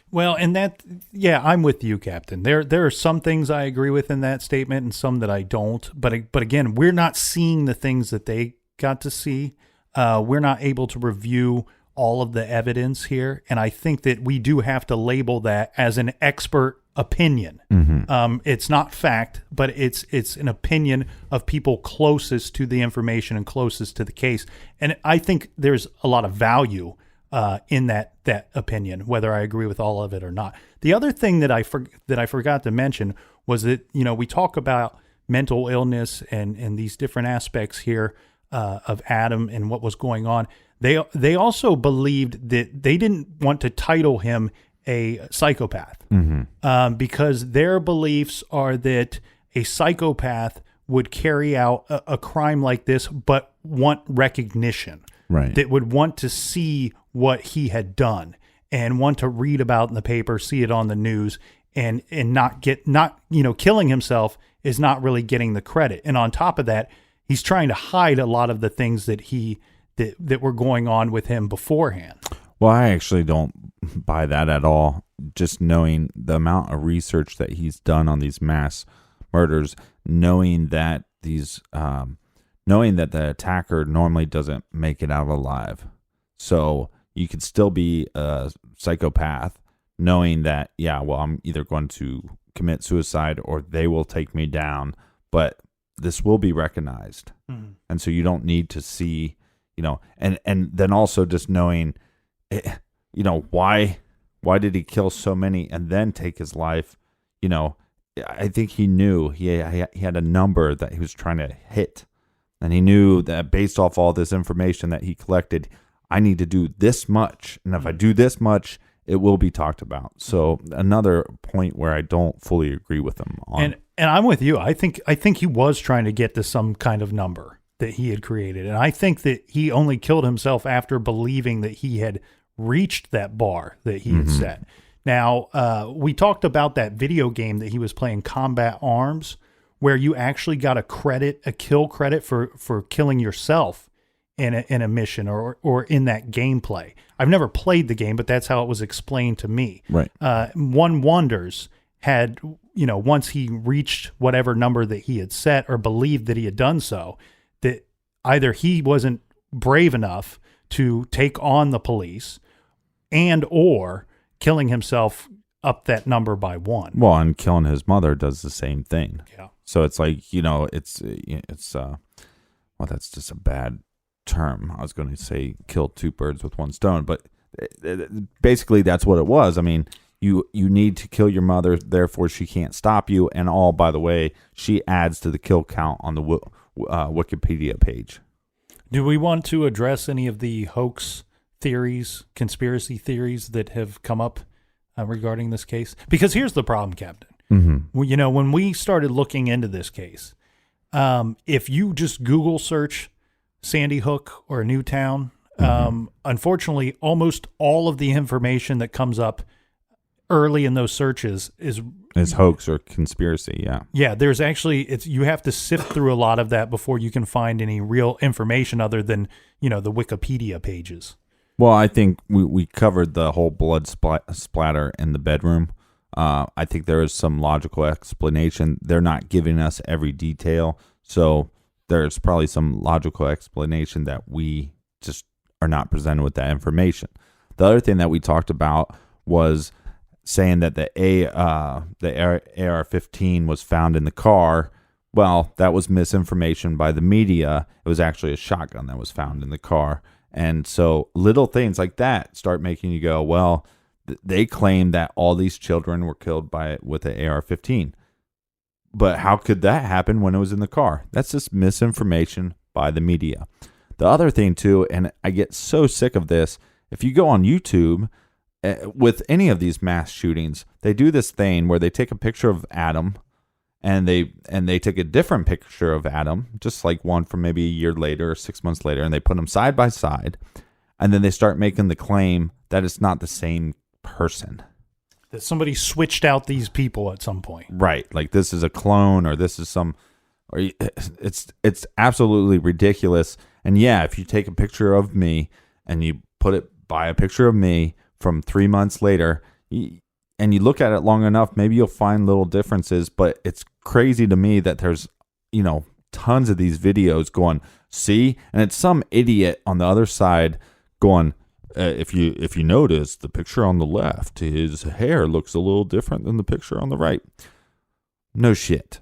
Well, and I'm with you, Captain. There are some things I agree with in that statement and some that I don't. But again, we're not seeing the things that they got to see. We're not able to review all of the evidence here, and I think that we do have to label that as an expert opinion. It's not fact, but it's an opinion of people closest to the information and closest to the case. And I think there's a lot of value in that opinion, whether I agree with all of it or not. The other thing that I forgot to mention was that, we talk about mental illness and these different aspects here of Adam and what was going on. They also believed that they didn't want to title him a psychopath because their beliefs are that a psychopath would carry out a crime like this, but want recognition. Right. That would want to see what he had done and want to read about in the paper, see it on the news, and not killing himself is not really getting the credit. And on top of that, he's trying to hide a lot of the things that were going on with him beforehand. Well, I actually don't buy that at all. Just knowing the amount of research that he's done on these mass murders, knowing that the attacker normally doesn't make it out alive. So you could still be a psychopath knowing that, I'm either going to commit suicide or they will take me down, but this will be recognized. And so you don't need to see, and then also just knowing, why did he kill so many and then take his life? I think he knew he had a number that he was trying to hit. And he knew that based off all this information that he collected, I need to do this much. And if I do this much, it will be talked about. So another point where I don't fully agree with him on. And I'm with you. I think he was trying to get to some kind of number that he had created. And I think that he only killed himself after believing that he had reached that bar that he had set. Now, we talked about that video game that he was playing, Combat Arms, where you actually got a kill credit for killing yourself in a mission or in that gameplay. I've never played the game, but that's how it was explained to me. Right. One wonders had, once he reached whatever number that he had set or believed that he had done so, that either he wasn't brave enough to take on the police and or killing himself up that number by one. Well, and killing his mother does the same thing. Yeah. So it's like, that's just a bad term. I was going to say kill two birds with one stone, but basically that's what it was. I mean, you need to kill your mother, therefore she can't stop you. And by the way, she adds to the kill count on the Wikipedia page. Do we want to address any of the hoax theories, conspiracy theories that have come up regarding this case? Because here's the problem, Captain. Well, when we started looking into this case, if you just Google search Sandy Hook or Newtown, unfortunately, almost all of the information that comes up early in those searches is hoax or conspiracy. Yeah. There's actually, you have to sift through a lot of that before you can find any real information other than, the Wikipedia pages. Well, I think we covered the whole blood splatter in the bedroom. I think there is some logical explanation. They're not giving us every detail, so there's probably some logical explanation that we just are not presented with that information. The other thing that we talked about was saying that the AR-15 was found in the car Well, that was misinformation by the media. It was actually a shotgun that was found in the car. And so little things like that start making you go, well, they claim that all these children were killed with an AR-15. But how could that happen when it was in the car? That's just misinformation by the media. The other thing, too, and I get so sick of this, if you go on YouTube with any of these mass shootings, they do this thing where they take a picture of Adam and they take a different picture of Adam, just like one from maybe a year later or 6 months later, and they put them side by side, and then they start making the claim that it's not the same person. That somebody switched out these people at some point. Right. Like this is a clone or this is some, or it's absolutely ridiculous. And yeah, if you take a picture of me and you put it by a picture of me from 3 months later, and you look at it long enough, maybe you'll find little differences, but it's crazy to me that there's, tons of these videos going, see, and it's some idiot on the other side going, if you notice the picture on the left, his hair looks a little different than the picture on the right. No shit,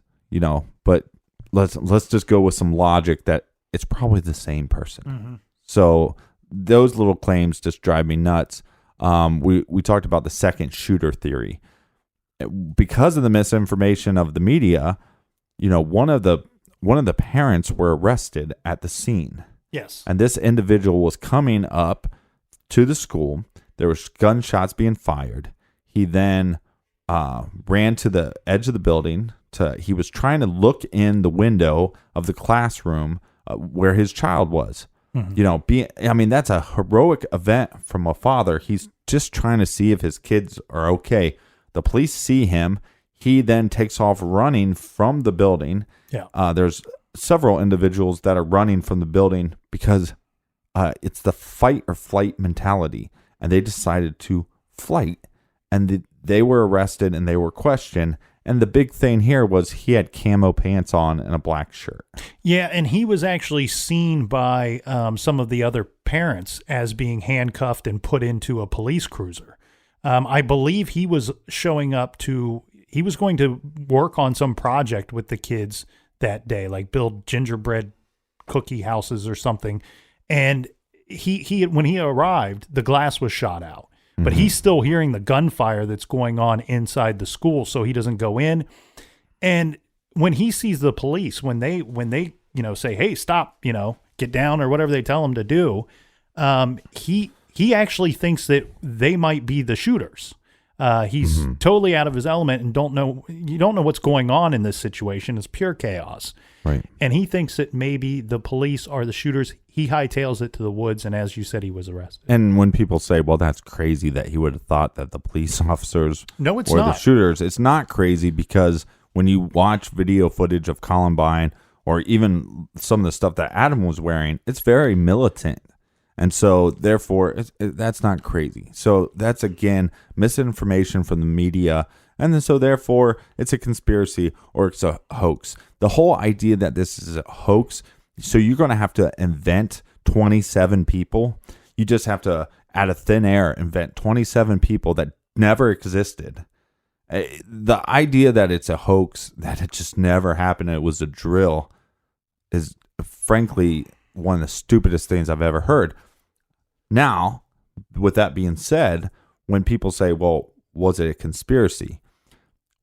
but let's just go with some logic that it's probably the same person. Mm-hmm. So those little claims just drive me nuts. We talked about the second shooter theory. Because of the misinformation of the media, one of the parents were arrested at the scene. Yes. And this individual was coming up to the school. There was gunshots being fired. He then ran to the edge of the building. He was trying to look in the window of the classroom where his child was. Mm-hmm. That's a heroic event from a father. He's just trying to see if his kids are okay. The police see him. He then takes off running from the building. Yeah. There's several individuals that are running from the building because it's the fight or flight mentality. And they decided to flight. And they were arrested and they were questioned. And the big thing here was he had camo pants on and a black shirt. Yeah, and he was actually seen by some of the other parents as being handcuffed and put into a police cruiser. I believe he was he was going to work on some project with the kids that day, like build gingerbread cookie houses or something. And he when he arrived, the glass was shot out. But he's still hearing the gunfire that's going on inside the school, so he doesn't go in. And when he sees the police, when they say, "Hey, stop," get down or whatever they tell him to do, he actually thinks that they might be the shooters. He's totally out of his element and you don't know what's going on in this situation. It's pure chaos. Right. And he thinks that maybe the police are the shooters. He hightails it to the woods, and as you said, he was arrested. And when people say, well, that's crazy that he would have thought that the police officers were the shooters, it's not crazy because when you watch video footage of Columbine or even some of the stuff that Adam was wearing, it's very militant. And so, therefore, that's not crazy. So that's, again, misinformation from the media. And then, so, therefore, it's a conspiracy or it's a hoax. The whole idea that this is a hoax, so you're going to have to invent 27 people. You just have to, out of thin air, invent 27 people that never existed. The idea that it's a hoax, that it just never happened, it was a drill, is, frankly, one of the stupidest things I've ever heard. Now, with that being said, when people say, well, was it a conspiracy?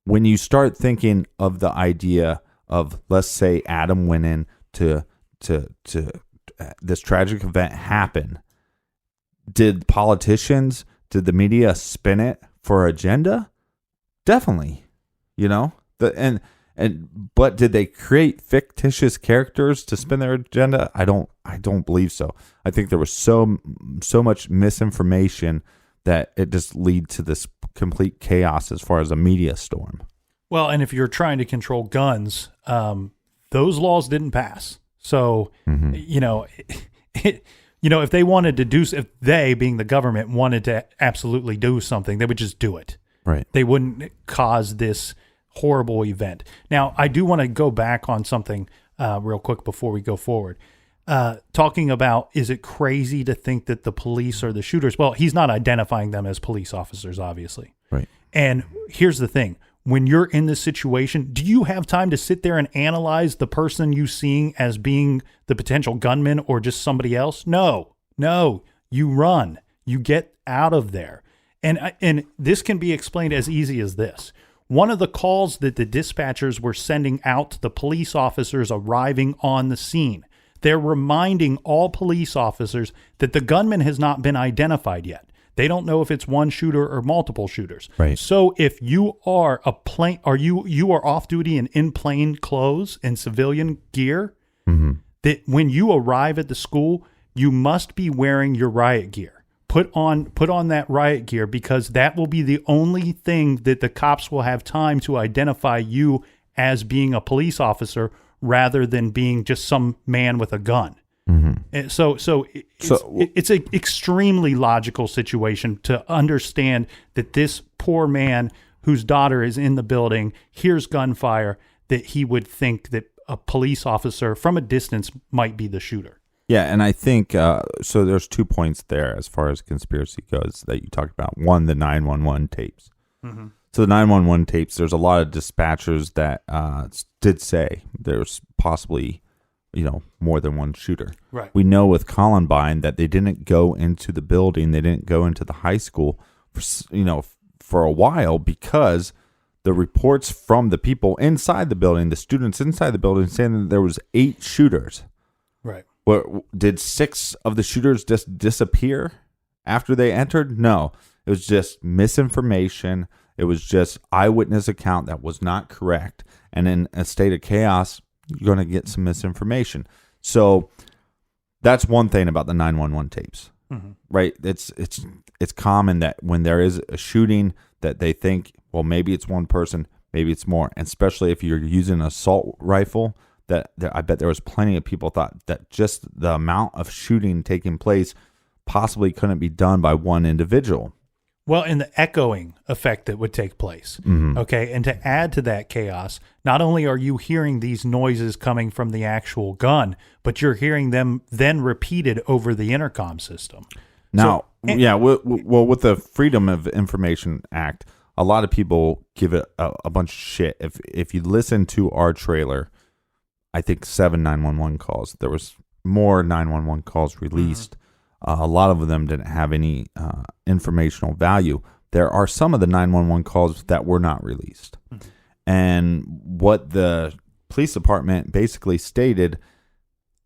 When you start thinking of the idea of, let's say, Adam went in to this tragic event happen, did politicians, did the media spin it for agenda? Definitely, but did they create fictitious characters to spin their agenda? I don't believe so. I think there was so much misinformation that it just lead to this complete chaos as far as a media storm. Well, and if you're trying to control guns, those laws didn't pass. So, if they wanted to do, if they, being the government, wanted to absolutely do something, they would just do it. Right. They wouldn't cause this horrible event. Now, I do want to go back on something real quick before we go forward. Talking about, is it crazy to think that the police are the shooters? Well, he's not identifying them as police officers, obviously. Right. And here's the thing. when you're in this situation, do you have time to sit there and analyze the person you seeing as being the potential gunman or just somebody else? No, you run, you get out of there. And this can be explained as easy as this. One of the calls that the dispatchers were sending out to the police officers arriving on the scene, they're reminding all police officers that the gunman has not been identified yet. They don't know if it's one shooter or multiple shooters. Right. So if you are you are off duty and in plain clothes and civilian gear, that when you arrive at the school, you must be wearing your riot gear. Put on that riot gear, because that will be the only thing that the cops will have time to identify you as being a police officer rather than being just some man with a gun. And so it's an extremely logical situation to understand that this poor man whose daughter is in the building hears gunfire, that he would think that a police officer from a distance might be the shooter. Yeah, and I think, so there's 2 points there as far as conspiracy goes that you talked about. One, the 911 tapes. So the 911 tapes, there's a lot of dispatchers that did say there's possibly, more than one shooter. Right. We know with Columbine that they didn't go into the building, they didn't go into the high school for a while, because the reports from the people inside the building, the students inside the building, saying that there was 8 shooters. Right. Did 6 of the shooters just disappear after they entered? No. It was just misinformation. It was just eyewitness account that was not correct. And in a state of chaos, you're going to get some misinformation. So that's one thing about the 911 tapes, right? It's common that when there is a shooting that they think, well, maybe it's one person, maybe it's more. And especially if you're using an assault rifle, I bet there was plenty of people thought that just the amount of shooting taking place possibly couldn't be done by one individual. Well, and the echoing effect that would take place. Okay. And to add to that chaos, not only are you hearing these noises coming from the actual gun, but you're hearing them then repeated over the intercom system. Now, with the Freedom of Information Act, a lot of people give it a bunch of shit. If you listen to our trailer, I think 7 911 calls. There was more 911 calls released. A lot of them didn't have any informational value. There are some of the 911 calls that were not released. And what the police department basically stated,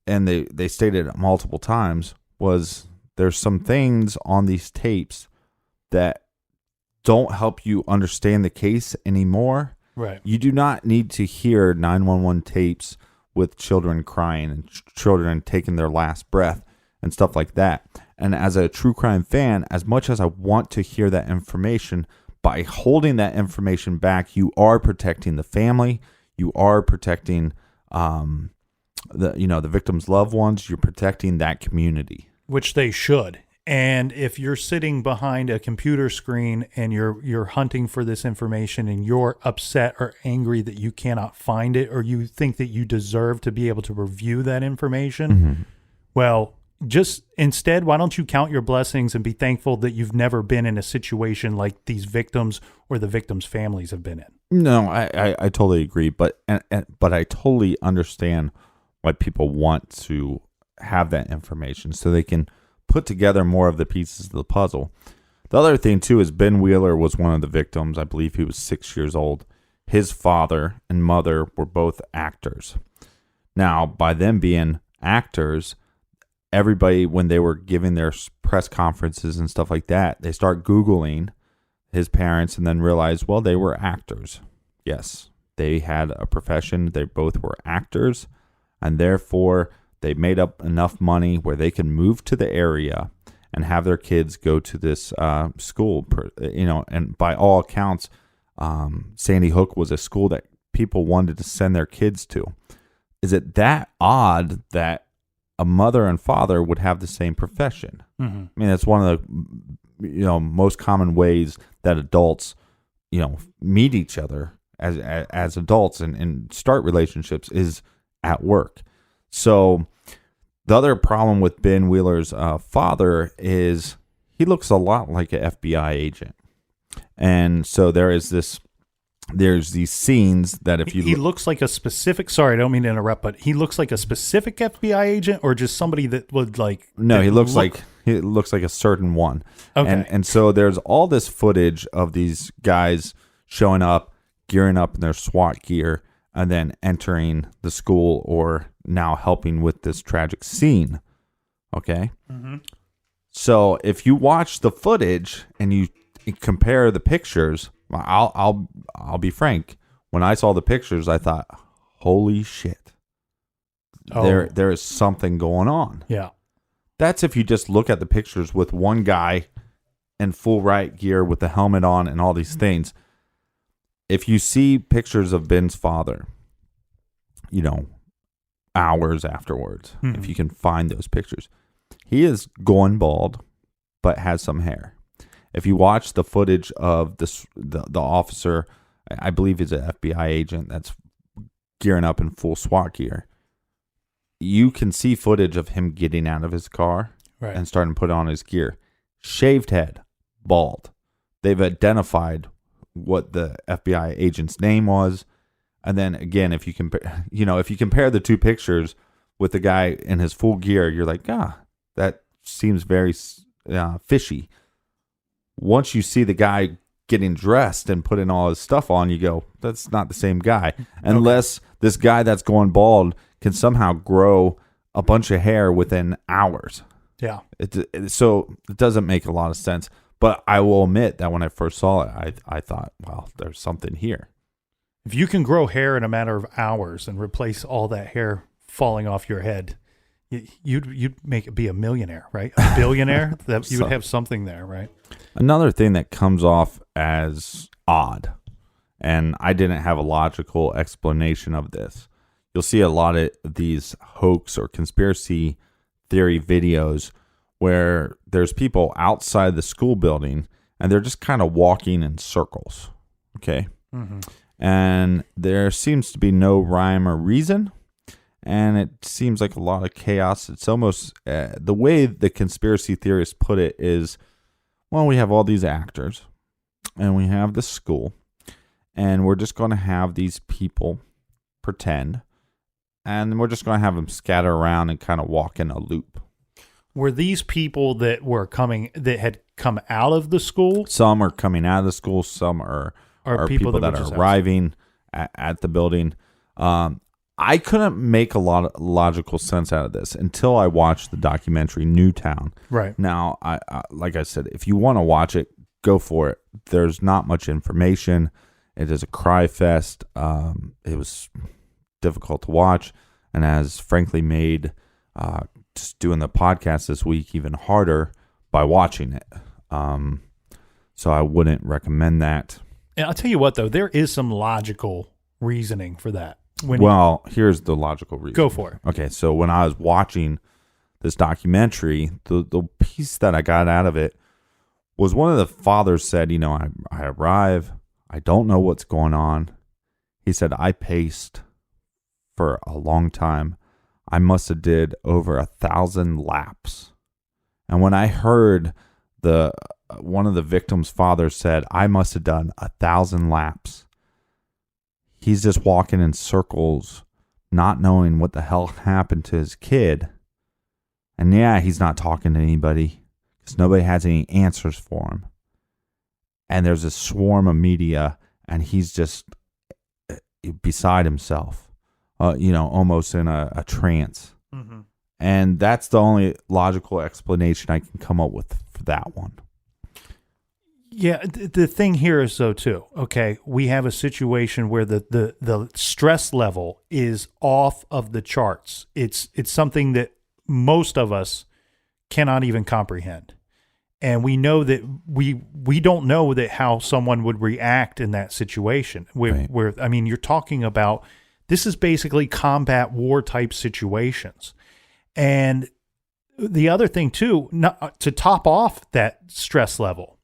and they stated it multiple times, was there's some things on these tapes that don't help you understand the case anymore. Right. You do not need to hear 911 tapes with children crying and children taking their last breath and stuff like that. And as a true crime fan, as much as I want to hear that information, by holding that information back, you are protecting the family, you are protecting the victim's loved ones, you're protecting that community. Which they should. And if you're sitting behind a computer screen and you're hunting for this information and you're upset or angry that you cannot find it, or you think that you deserve to be able to review that information, well, just instead, why don't you count your blessings and be thankful that you've never been in a situation like these victims or the victims' families have been in? No, I totally agree, but I totally understand why people want to have that information so they can put together more of the pieces of the puzzle. The other thing too is Ben Wheeler was one of the victims. I believe he was 6 years old. His father and mother were both actors. Now, by them being actors, everybody, when they were giving their press conferences and stuff like that, they start Googling his parents and then realize, well, they were actors. Yes, they had a profession. They both were actors, and therefore they made up enough money where they can move to the area and have their kids go to this school. And by all accounts, Sandy Hook was a school that people wanted to send their kids to. Is it that odd that a mother and father would have the same profession? I mean, that's one of the most common ways that adults meet each other as adults and start relationships is at work. So the other problem with Ben Wheeler's father is he looks a lot like an FBI agent. And so there is this there's these scenes that if you he looks like a specific. Sorry, I don't mean to interrupt, but he looks like a specific FBI agent, or just somebody that would like. No, he looks like a certain one. Okay, and so there's all this footage of these guys showing up, gearing up in their SWAT gear, and then entering the school or now helping with this tragic scene. Okay, so if you watch the footage and you compare the pictures. I'll be frank. When I saw the pictures, I thought, "Holy shit! There is something going on." Yeah, that's if you just look at the pictures with one guy in full riot gear with the helmet on and all these things. If you see pictures of Ben's father, hours afterwards, if you can find those pictures, he is going bald, but has some hair. If you watch the footage of the officer, I believe he's an FBI agent that's gearing up in full SWAT gear, you can see footage of him getting out of his car and starting to put on his gear. Shaved head, bald. They've identified what the FBI agent's name was. And then again, if you compare the two pictures with the guy in his full gear, you're like, that seems very fishy. Once you see the guy getting dressed and putting all his stuff on, you go, that's not the same guy. Unless this guy that's going bald can somehow grow a bunch of hair within hours. Yeah. So it doesn't make a lot of sense. But I will admit that when I first saw it, I thought, well, there's something here. If you can grow hair in a matter of hours and replace all that hair falling off your head, you'd make it be a millionaire, right? A billionaire. That you would have something there, right? Another thing that comes off as odd, and I didn't have a logical explanation of this. You'll see a lot of these hoax or conspiracy theory videos where there's people outside the school building and they're just kind of walking in circles. Okay. Mm-hmm. And there seems to be no rhyme or reason. And it seems like a lot of chaos. It's almost the way the conspiracy theorists put it is, well, we have all these actors and we have the school and we're just going to have these people pretend and we're just going to have them scatter around and kind of walk in a loop. Were these people that had come out of the school? Some are coming out of the school. Some are people that are arriving at the building. I couldn't make a lot of logical sense out of this until I watched the documentary Newtown. Right. Now, I like I said, if you want to watch it, go for it. There's not much information. It is a cry fest. It was difficult to watch and has frankly made just doing the podcast this week even harder by watching it. So I wouldn't recommend that. And I'll tell you what, though, there is some logical reasoning for that. Here's the logical reason. Go for it. Okay, so when I was watching this documentary, the piece that I got out of it was one of the fathers said, I arrive, I don't know what's going on. He said, I paced for a long time. I must have did over 1,000 laps. And when I heard one of the victim's fathers said, I must have done 1,000 laps. He's just walking in circles, not knowing what the hell happened to his kid. And yeah, he's not talking to anybody because nobody has any answers for him. And there's a swarm of media and he's just beside himself, almost in a trance. Mm-hmm. And that's the only logical explanation I can come up with for that one. Yeah, the thing here is, though, too, okay, we have a situation where the stress level is off of the charts. It's something that most of us cannot even comprehend. And we know that we don't know that how someone would react in that situation. Where I mean, you're talking about, this is basically combat war type situations. And the other thing, too, to top off that stress level,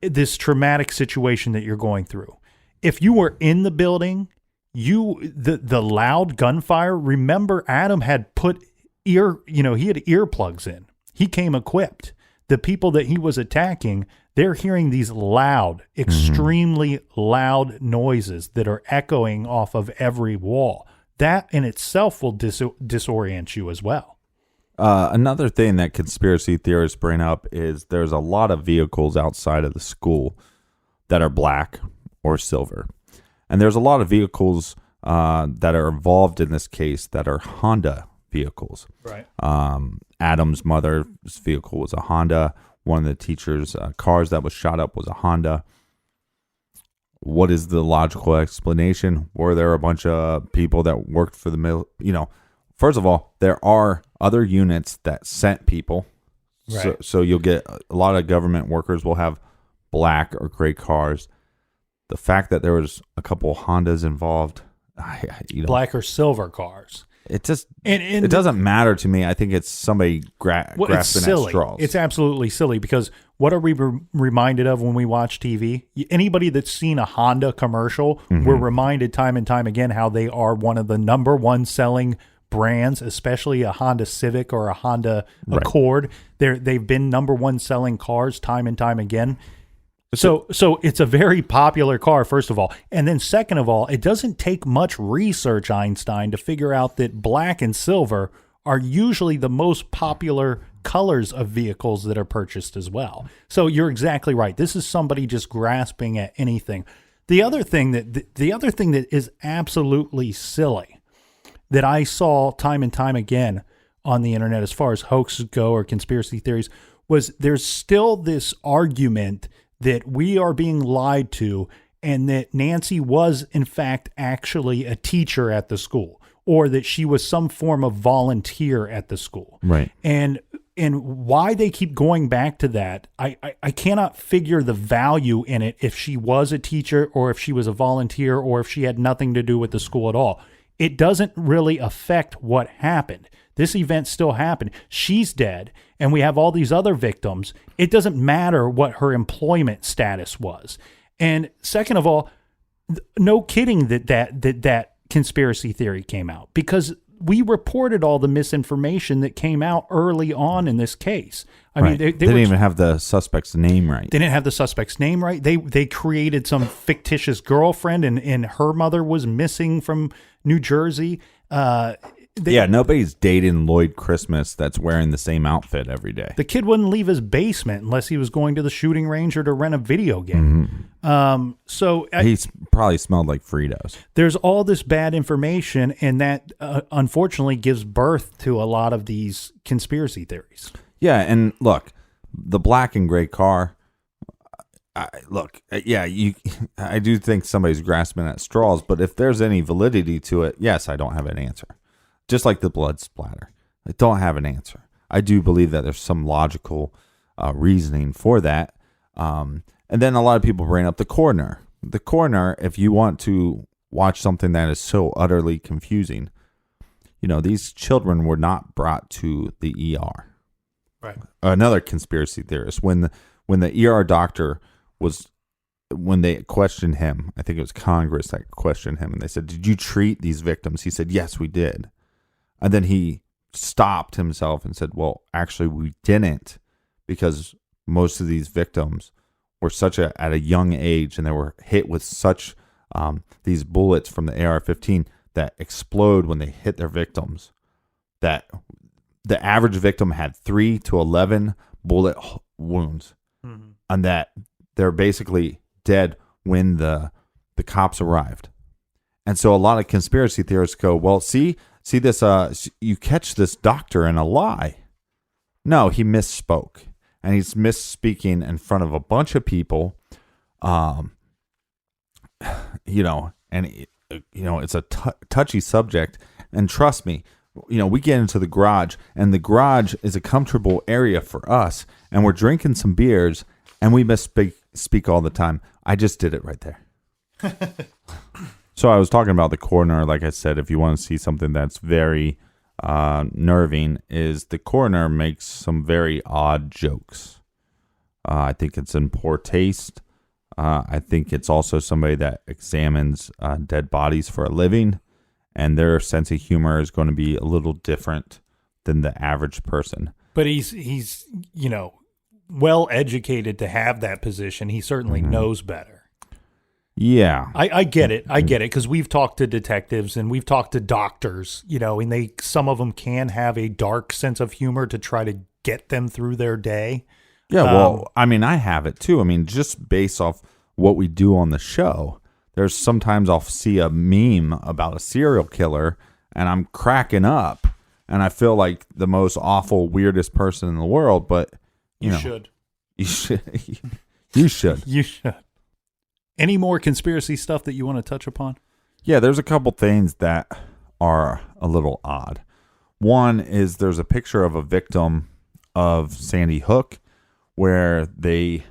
this traumatic situation that you're going through. If you were in the building, the loud gunfire, remember Adam had put he had earplugs in. He came equipped. the people that he was attacking, they're hearing these loud, extremely loud noises that are echoing off of every wall. That in itself will disorient you as well. Another thing that conspiracy theorists bring up is there's a lot of vehicles outside of the school that are black or silver. And there's a lot of vehicles that are involved in this case that are Honda vehicles. Right. Adam's mother's vehicle was a Honda. One of the teacher's cars that was shot up was a Honda. What is the logical explanation? Were there a bunch of people that worked for the first of all, there are other units that sent people. Right. So you'll get a lot of government workers will have black or gray cars. The fact that there was a couple Hondas involved, black or silver cars. It just it doesn't matter to me. I think it's somebody grasping at straws. It's absolutely silly because what are we reminded of when we watch TV? Anybody that's seen a Honda commercial, we're reminded time and time again how they are one of the number one selling brands, especially a Honda Civic or a Honda Accord. They've been number one selling cars time and time again. So it's a very popular car, first of all. And then second of all, it doesn't take much research, Einstein, to figure out that black and silver are usually the most popular colors of vehicles that are purchased as well. So you're exactly right. This is somebody just grasping at anything. The other thing that is absolutely silly that I saw time and time again on the internet as far as hoaxes go or conspiracy theories was there's still this argument that we are being lied to and that Nancy was, in fact, actually a teacher at the school or that she was some form of volunteer at the school. Right. And why they keep going back to that, I cannot figure the value in it if she was a teacher or if she was a volunteer or if she had nothing to do with the school at all. It doesn't really affect what happened. This event still happened. She's dead, and we have all these other victims. It doesn't matter what her employment status was. And second of all, no kidding that conspiracy theory came out because we reported all the misinformation that came out early on in this case. I mean, they didn't even have the suspect's name right. They didn't have the suspect's name right. They created some fictitious girlfriend, and her mother was missing from New Jersey. Nobody's dating Lloyd Christmas that's wearing the same outfit every day. The kid wouldn't leave his basement unless he was going to the shooting range or to rent a video game. He probably smelled like Fritos. There's all this bad information, and that unfortunately gives birth to a lot of these conspiracy theories. Yeah, and look, the black and gray car. I do think somebody's grasping at straws, but if there's any validity to it, yes, I don't have an answer. Just like the blood splatter, I don't have an answer. I do believe that there's some logical reasoning for that. And then a lot of people bring up the coroner. The coroner, if you want to watch something that is so utterly confusing, these children were not brought to the ER. Right. Another conspiracy theorist, when the ER doctor when they questioned him, I think it was Congress that questioned him, and they said, "Did you treat these victims?" He said, "Yes, we did." And then he stopped himself and said, "Well, actually, we didn't, because most of these victims were at a young age, and they were hit with such these bullets from the AR-15 that explode when they hit their victims, that the average victim had 3 to 11 bullet wounds, and that they're basically dead when the cops arrived." And so a lot of conspiracy theorists go, "Well, see this, you catch this doctor in a lie." No, he misspoke, and he's misspeaking in front of a bunch of people. And it's a touchy subject. And trust me, we get into the garage, and the garage is a comfortable area for us, and we're drinking some beers, and we misspeak all the time. I just did it right there. So I was talking about the coroner. Like I said, if you want to see something that's very nerving, is the coroner makes some very odd jokes. I think it's in poor taste. I think it's also somebody that examines dead bodies for a living, and their sense of humor is going to be a little different than the average person. But he's well educated to have that position. He certainly knows better. Yeah. I get it. I get it, because we've talked to detectives and we've talked to doctors, and some of them can have a dark sense of humor to try to get them through their day. Yeah, well, I mean, I have it too. I mean, just based off what we do on the show, there's sometimes I'll see a meme about a serial killer and I'm cracking up and I feel like the most awful, weirdest person in the world, but you should. You should. You should. You should. Any more conspiracy stuff that you want to touch upon? Yeah, there's a couple things that are a little odd. One is there's a picture of a victim of Sandy Hook where they,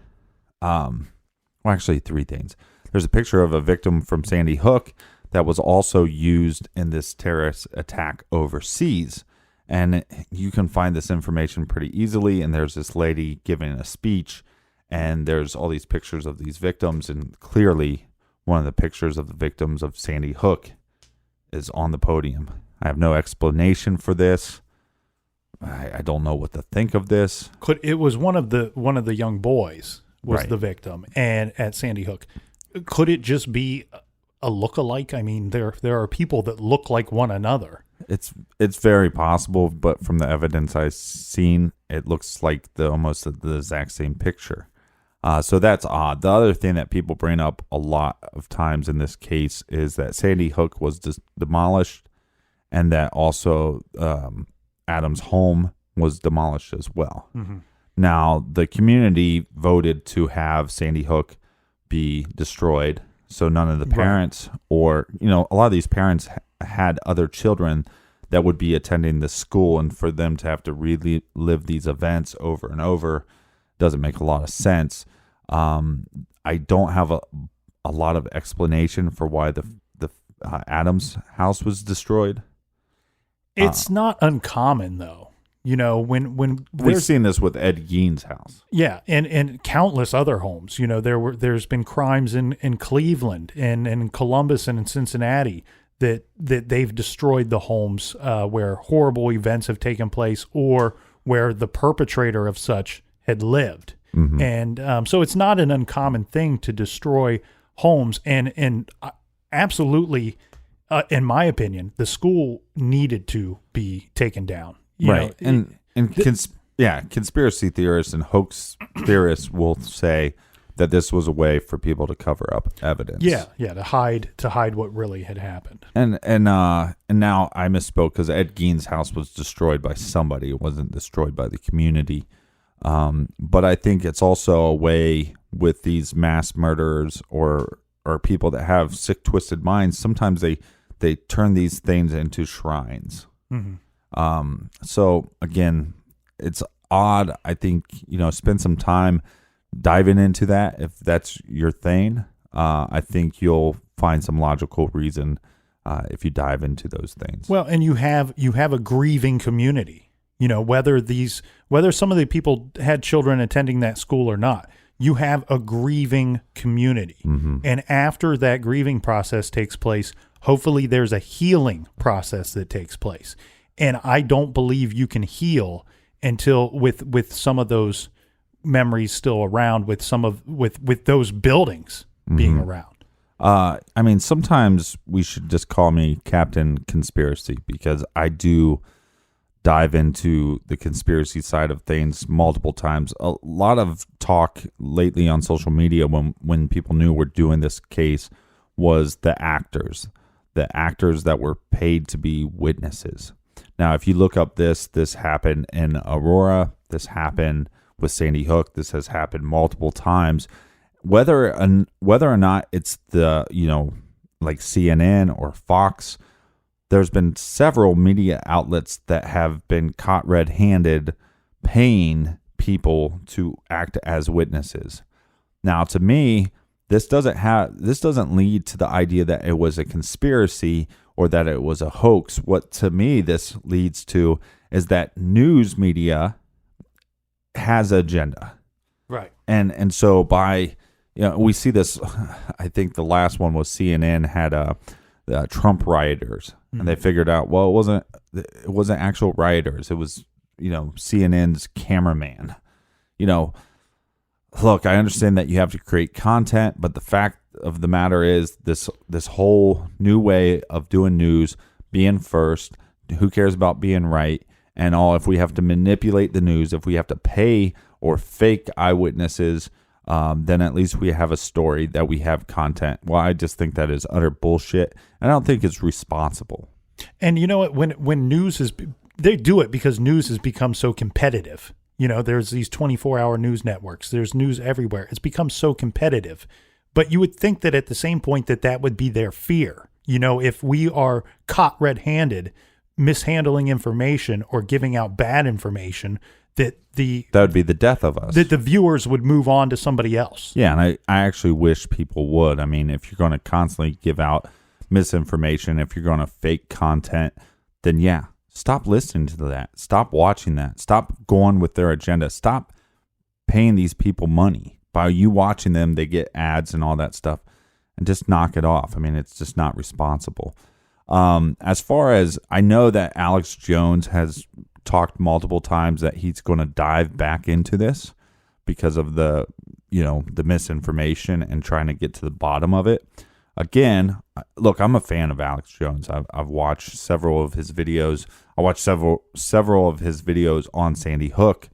actually three things. There's a picture of a victim from Sandy Hook that was also used in this terrorist attack overseas. And you can find this information pretty easily. And there's this lady giving a speech. And there's all these pictures of these victims, and clearly one of the pictures of the victims of Sandy Hook is on the podium. I have no explanation for this. I don't know what to think of this. It was one of the young boys was Right. the victim, and at Sandy Hook, could it just be a look-alike? I mean, there are people that look like one another. It's very possible, but from the evidence I've seen, it looks like almost the exact same picture. So that's odd. The other thing that people bring up a lot of times in this case is that Sandy Hook was demolished, and that also Adam's home was demolished as well. Mm-hmm. Now, the community voted to have Sandy Hook be destroyed, so none of the parents or, a lot of these parents had other children that would be attending the school, and for them to have to relive these events over and over doesn't make a lot of sense. I don't have a lot of explanation for why the Adams house was destroyed. It's not uncommon, though. When We've seen this with Ed Gein's house. Yeah, and countless other homes. There's been crimes in Cleveland and in Columbus and in Cincinnati that they've destroyed the homes where horrible events have taken place or where the perpetrator of such had lived. Mm-hmm. And so it's not an uncommon thing to destroy homes. And absolutely, in my opinion, the school needed to be taken down. Right. Conspiracy theorists and hoax theorists will say that this was a way for people to cover up evidence. Yeah, to hide what really had happened. And now I misspoke because Ed Gein's house was destroyed by somebody. It wasn't destroyed by the community. But I think it's also a way with these mass murderers or people that have sick, twisted minds. Sometimes they turn these things into shrines. Mm-hmm. So again, it's odd. I think, spend some time diving into that. If that's your thing, I think you'll find some logical reason, if you dive into those things. Well, and you have a grieving community. Whether some of the people had children attending that school or not, you have a grieving community. Mm-hmm. And after that grieving process takes place, hopefully there's a healing process that takes place. And I don't believe you can heal until with some of those memories still around, with those buildings being around. I mean, sometimes we should just call me Captain Conspiracy, because I do dive into the conspiracy side of things multiple times. A lot of talk lately on social media when people knew we're doing this case was the actors that were paid to be witnesses. Now, if you look up this happened in Aurora, this happened with Sandy Hook, this has happened multiple times. Whether or not it's the, like CNN or Fox, there's been several media outlets that have been caught red-handed paying people to act as witnesses. Now, to me, this doesn't lead to the idea that it was a conspiracy or that it was a hoax. What to me this leads to is that news media has an agenda. Right. And so we see this, I think the last one was CNN had the Trump rioters, and they figured out, well, it wasn't actual rioters. It was, CNN's cameraman. look, I understand that you have to create content, but the fact of the matter is this whole new way of doing news, being first, who cares about being right and all, if we have to manipulate the news, if we have to pay or fake eyewitnesses, then at least we have a story, that we have content. Well, I just think that is utter bullshit, and I don't think it's responsible. And you know what? When news is, they do it because news has become so competitive. You know, there's these 24-hour news networks. There's news everywhere. It's become so competitive. But you would think that at the same point that would be their fear. You know, if we are caught red-handed, mishandling information or giving out bad information, that would be the death of us. That the viewers would move on to somebody else. Yeah, and I actually wish people would. I mean, if you're going to constantly give out misinformation, if you're going to fake content, then yeah, stop listening to that. Stop watching that. Stop going with their agenda. Stop paying these people money. By you watching them, they get ads and all that stuff, and just knock it off. I mean, it's just not responsible. As far as I know, that Alex Jones has talked multiple times that he's going to dive back into this because of the misinformation and trying to get to the bottom of it. Again, look, I'm a fan of Alex Jones. I've watched several of his videos. I watched several of his videos on Sandy Hook.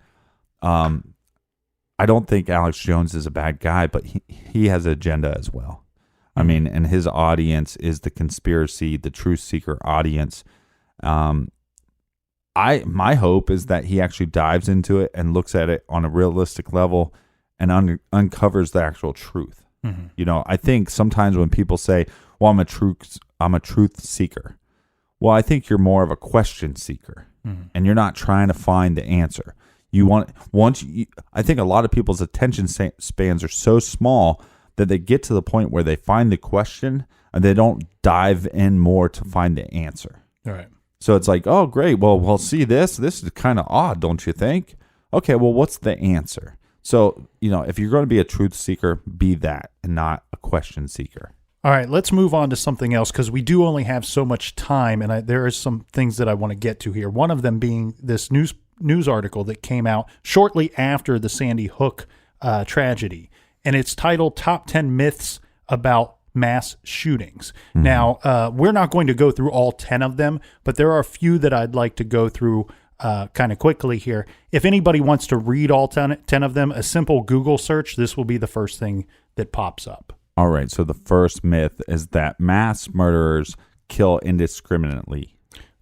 I don't think Alex Jones is a bad guy, but he has an agenda as well. I mean, and his audience is the conspiracy, the truth seeker audience. My hope is that he actually dives into it and looks at it on a realistic level and uncovers the actual truth. Mm-hmm. You know, I think sometimes when people say, "Well, I'm a truth seeker," well, I think you're more of a question seeker, and you're not trying to find the answer. I think a lot of people's attention spans are so small that they get to the point where they find the question and they don't dive in more to find the answer. All right. So it's like, oh, great. Well, we'll see this. This is kind of odd, don't you think? Okay, well, what's the answer? So, if you're going to be a truth seeker, be that and not a question seeker. All right, let's move on to something else because we do only have so much time, and there are some things that I want to get to here. One of them being this news article that came out shortly after the Sandy Hook tragedy, and it's titled Top 10 Myths About Mass Shootings. Mm-hmm. Now, we're not going to go through all 10 of them, but there are a few that I'd like to go through kind of quickly here. If anybody wants to read all 10 of them, a simple Google search, this will be the first thing that pops up. All right, so the first myth is that mass murderers kill indiscriminately.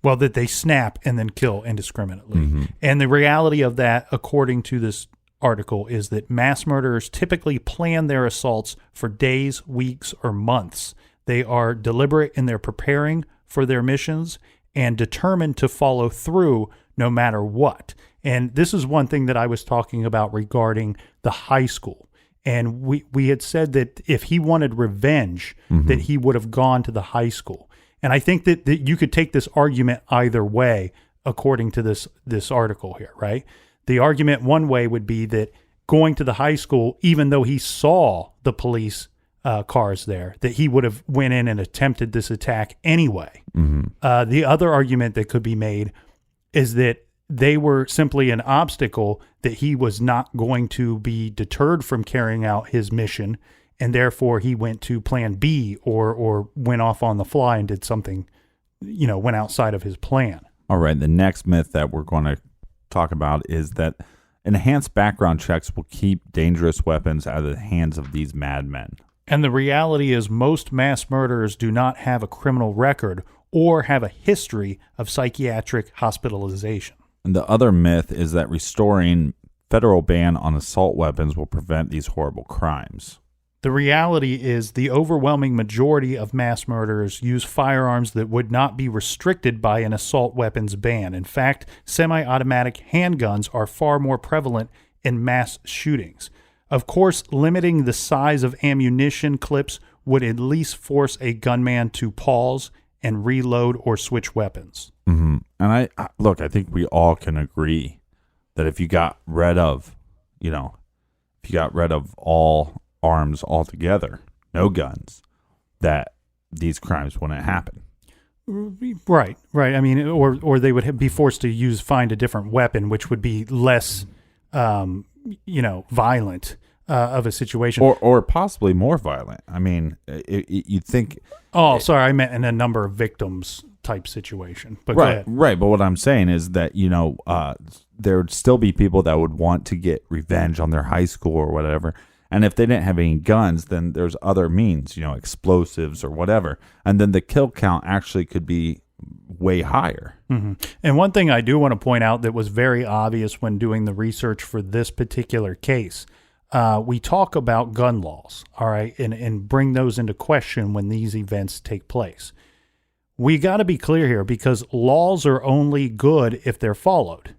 Well, that they snap and then kill indiscriminately. Mm-hmm. And the reality of that, according to this article, is that mass murderers typically plan their assaults for days, weeks, or months. They are deliberate in their preparing for their missions and determined to follow through no matter what. And this is one thing that I was talking about regarding the high school. And we had said that if he wanted revenge, mm-hmm. that he would have gone to the high school. And I think that you could take this argument either way, according to this article here, right? The argument one way would be that going to the high school, even though he saw the police cars there, that he would have went in and attempted this attack anyway. Mm-hmm. The other argument that could be made is that they were simply an obstacle, that he was not going to be deterred from carrying out his mission, and therefore he went to plan B or went off on the fly and did something, went outside of his plan. All right, the next myth that we're going to talk about is that enhanced background checks will keep dangerous weapons out of the hands of these madmen. And the reality is most mass murderers do not have a criminal record or have a history of psychiatric hospitalization. And the other myth is that restoring federal ban on assault weapons will prevent these horrible crimes. The reality is the overwhelming majority of mass murderers use firearms that would not be restricted by an assault weapons ban. In fact, semi-automatic handguns are far more prevalent in mass shootings. Of course, limiting the size of ammunition clips would at least force a gunman to pause and reload or switch weapons. Mm-hmm. And I think we all can agree that if you got rid of, all arms altogether, no guns, that these crimes wouldn't happen. Right. I mean, or they would be forced to find a different weapon, which would be less, violent. of a situation, or possibly more violent. I mean, you'd think. Oh, sorry, I meant in a number of victims type situation. But right. But what I'm saying is that there would still be people that would want to get revenge on their high school or whatever. And if they didn't have any guns, then there's other means, explosives or whatever. And then the kill count actually could be way higher. Mm-hmm. And one thing I do want to point out that was very obvious when doing the research for this particular case, we talk about gun laws, all right, and bring those into question when these events take place. We got to be clear here because laws are only good if they're followed.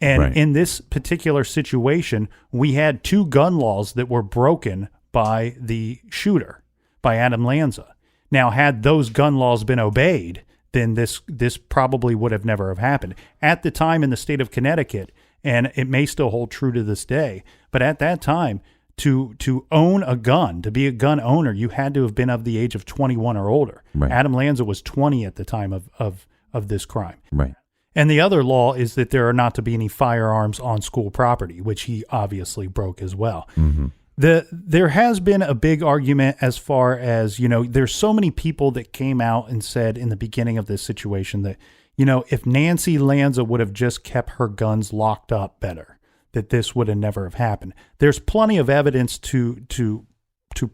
And in this particular situation, we had 2 gun laws that were broken by the shooter, by Adam Lanza. Now, had those gun laws been obeyed, then this probably would have never have happened. At the time in the state of Connecticut, and it may still hold true to this day, but at that time, to own a gun, to be a gun owner, you had to have been of the age of 21 or older. Right. Adam Lanza was 20 at the time of this crime. Right. And the other law is that there are not to be any firearms on school property, which he obviously broke as well. Mm-hmm. There has been a big argument as far as, there's so many people that came out and said in the beginning of this situation that, if Nancy Lanza would have just kept her guns locked up better, that this would have never have happened. There's plenty of evidence to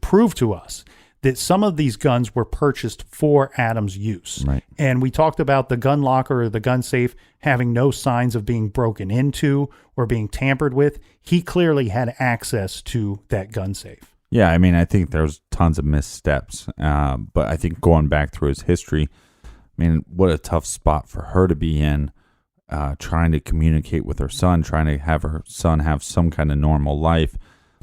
prove to us that some of these guns were purchased for Adam's use. Right. And we talked about the gun locker or the gun safe having no signs of being broken into or being tampered with. He clearly had access to that gun safe. Yeah, I mean, I think there's tons of missteps. But I think going back through his history, I mean, what a tough spot for her to be in, trying to communicate with her son, trying to have her son have some kind of normal life.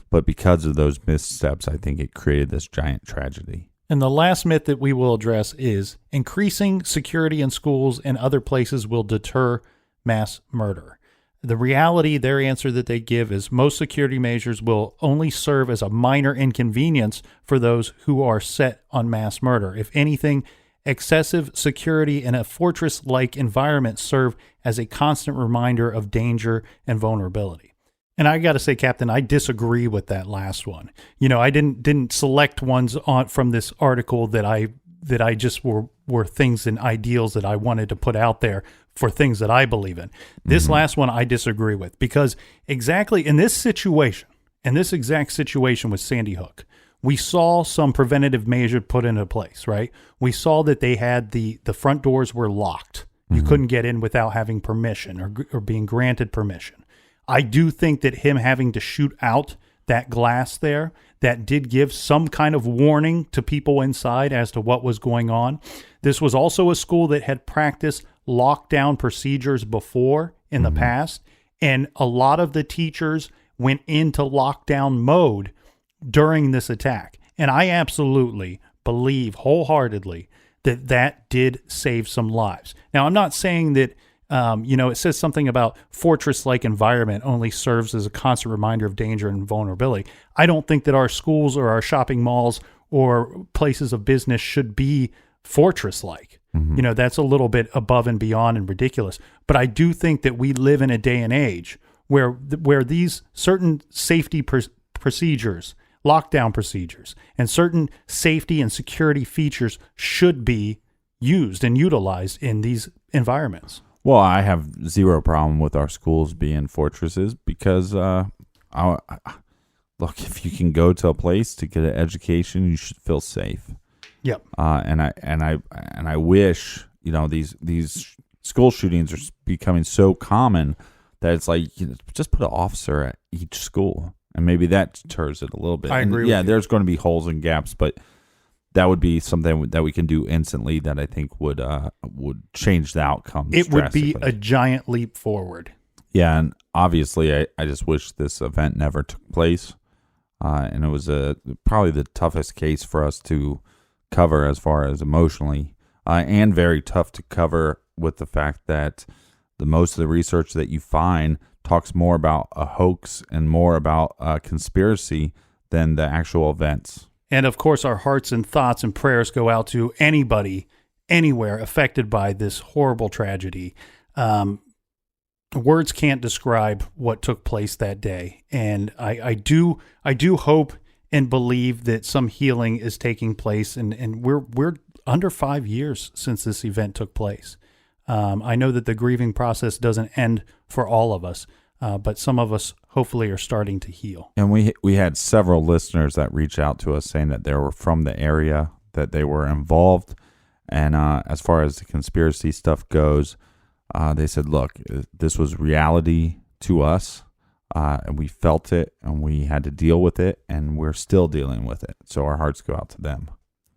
But because of those missteps, I think it created this giant tragedy. And the last myth that we will address is increasing security in schools and other places will deter mass murder. The reality, their answer that they give is most security measures will only serve as a minor inconvenience for those who are set on mass murder. If anything, excessive security in a fortress-like environment serve as a constant reminder of danger and vulnerability. And I got to say, Captain, I disagree with that last one. I didn't select ones from this article that I just were things and ideals that I wanted to put out there for things that I believe in. This last one I disagree with because exactly in this situation, in this exact situation with Sandy Hook, we saw some preventative measures put into place, right? We saw that they had the front doors were locked. You couldn't get in without having permission or being granted permission. I do think that him having to shoot out that glass there, that did give some kind of warning to people inside as to what was going on. This was also a school that had practiced lockdown procedures before in the past, and a lot of the teachers went into lockdown mode during this attack. And I absolutely believe wholeheartedly that did save some lives. Now, I'm not saying that it says something about fortress-like environment only serves as a constant reminder of danger and vulnerability. I don't think that our schools or our shopping malls or places of business should be fortress-like. That's a little bit above and beyond and ridiculous. But I do think that we live in a day and age where these certain safety procedures, lockdown procedures, and certain safety and security features should be used and utilized in these environments. Well, I have zero problem with our schools being fortresses because, look, if you can go to a place to get an education, you should feel safe. Yep. And I wish these school shootings are becoming so common that it's like just put an officer at each school, and maybe that deters it a little bit. I agree. Yeah, there's going to be holes and gaps, but that would be something that we can do instantly that I think would change the outcome. It would be a giant leap forward. Yeah, and obviously I just wish this event never took place. And it was probably the toughest case for us to cover as far as emotionally, and very tough to cover with the fact that most of the research that you find talks more about a hoax and more about a conspiracy than the actual events. And of course, our hearts and thoughts and prayers go out to anybody, anywhere affected by this horrible tragedy. words can't describe what took place that day. And I do hope and believe that some healing is taking place. And we're under 5 years since this event took place. I know that the grieving process doesn't end for all of us, but some of us hopefully are starting to heal. And we had several listeners that reached out to us saying that they were from the area, that they were involved. And as far as the conspiracy stuff goes, they said, look, this was reality to us, and we felt it, and we had to deal with it, and we're still dealing with it. So our hearts go out to them.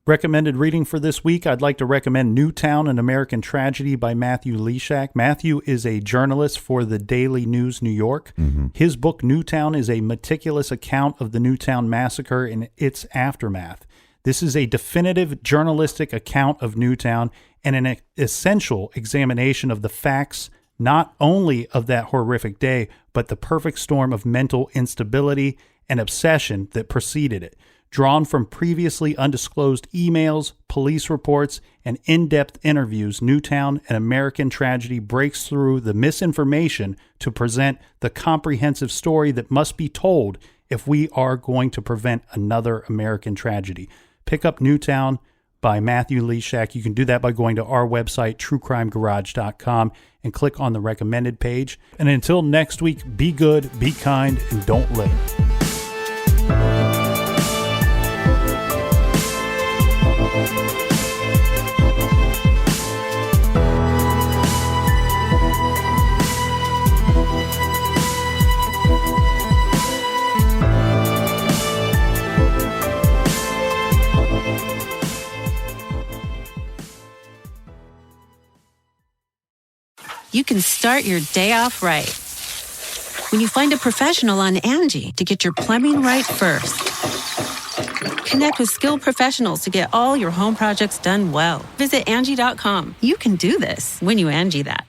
Recommended reading for this week, I'd like to recommend Newtown, An American Tragedy by Matthew Leshak. Matthew is a journalist for the Daily News New York. Mm-hmm. His book, Newtown, is a meticulous account of the Newtown massacre and its aftermath. This is a definitive journalistic account of Newtown and an essential examination of the facts, not only of that horrific day, but the perfect storm of mental instability and obsession that preceded it. Drawn from previously undisclosed emails, police reports, and in-depth interviews, Newtown, An American Tragedy breaks through the misinformation to present the comprehensive story that must be told if we are going to prevent another American tragedy. Pick up Newtown by Matthew Leshak. You can do that by going to our website, truecrimegarage.com, and click on the recommended page. And until next week, be good, be kind, and don't litter. You can start your day off right when you find a professional on Angie to get your plumbing right first. Connect with skilled professionals to get all your home projects done well. Visit Angie.com. You can do this when you Angie that.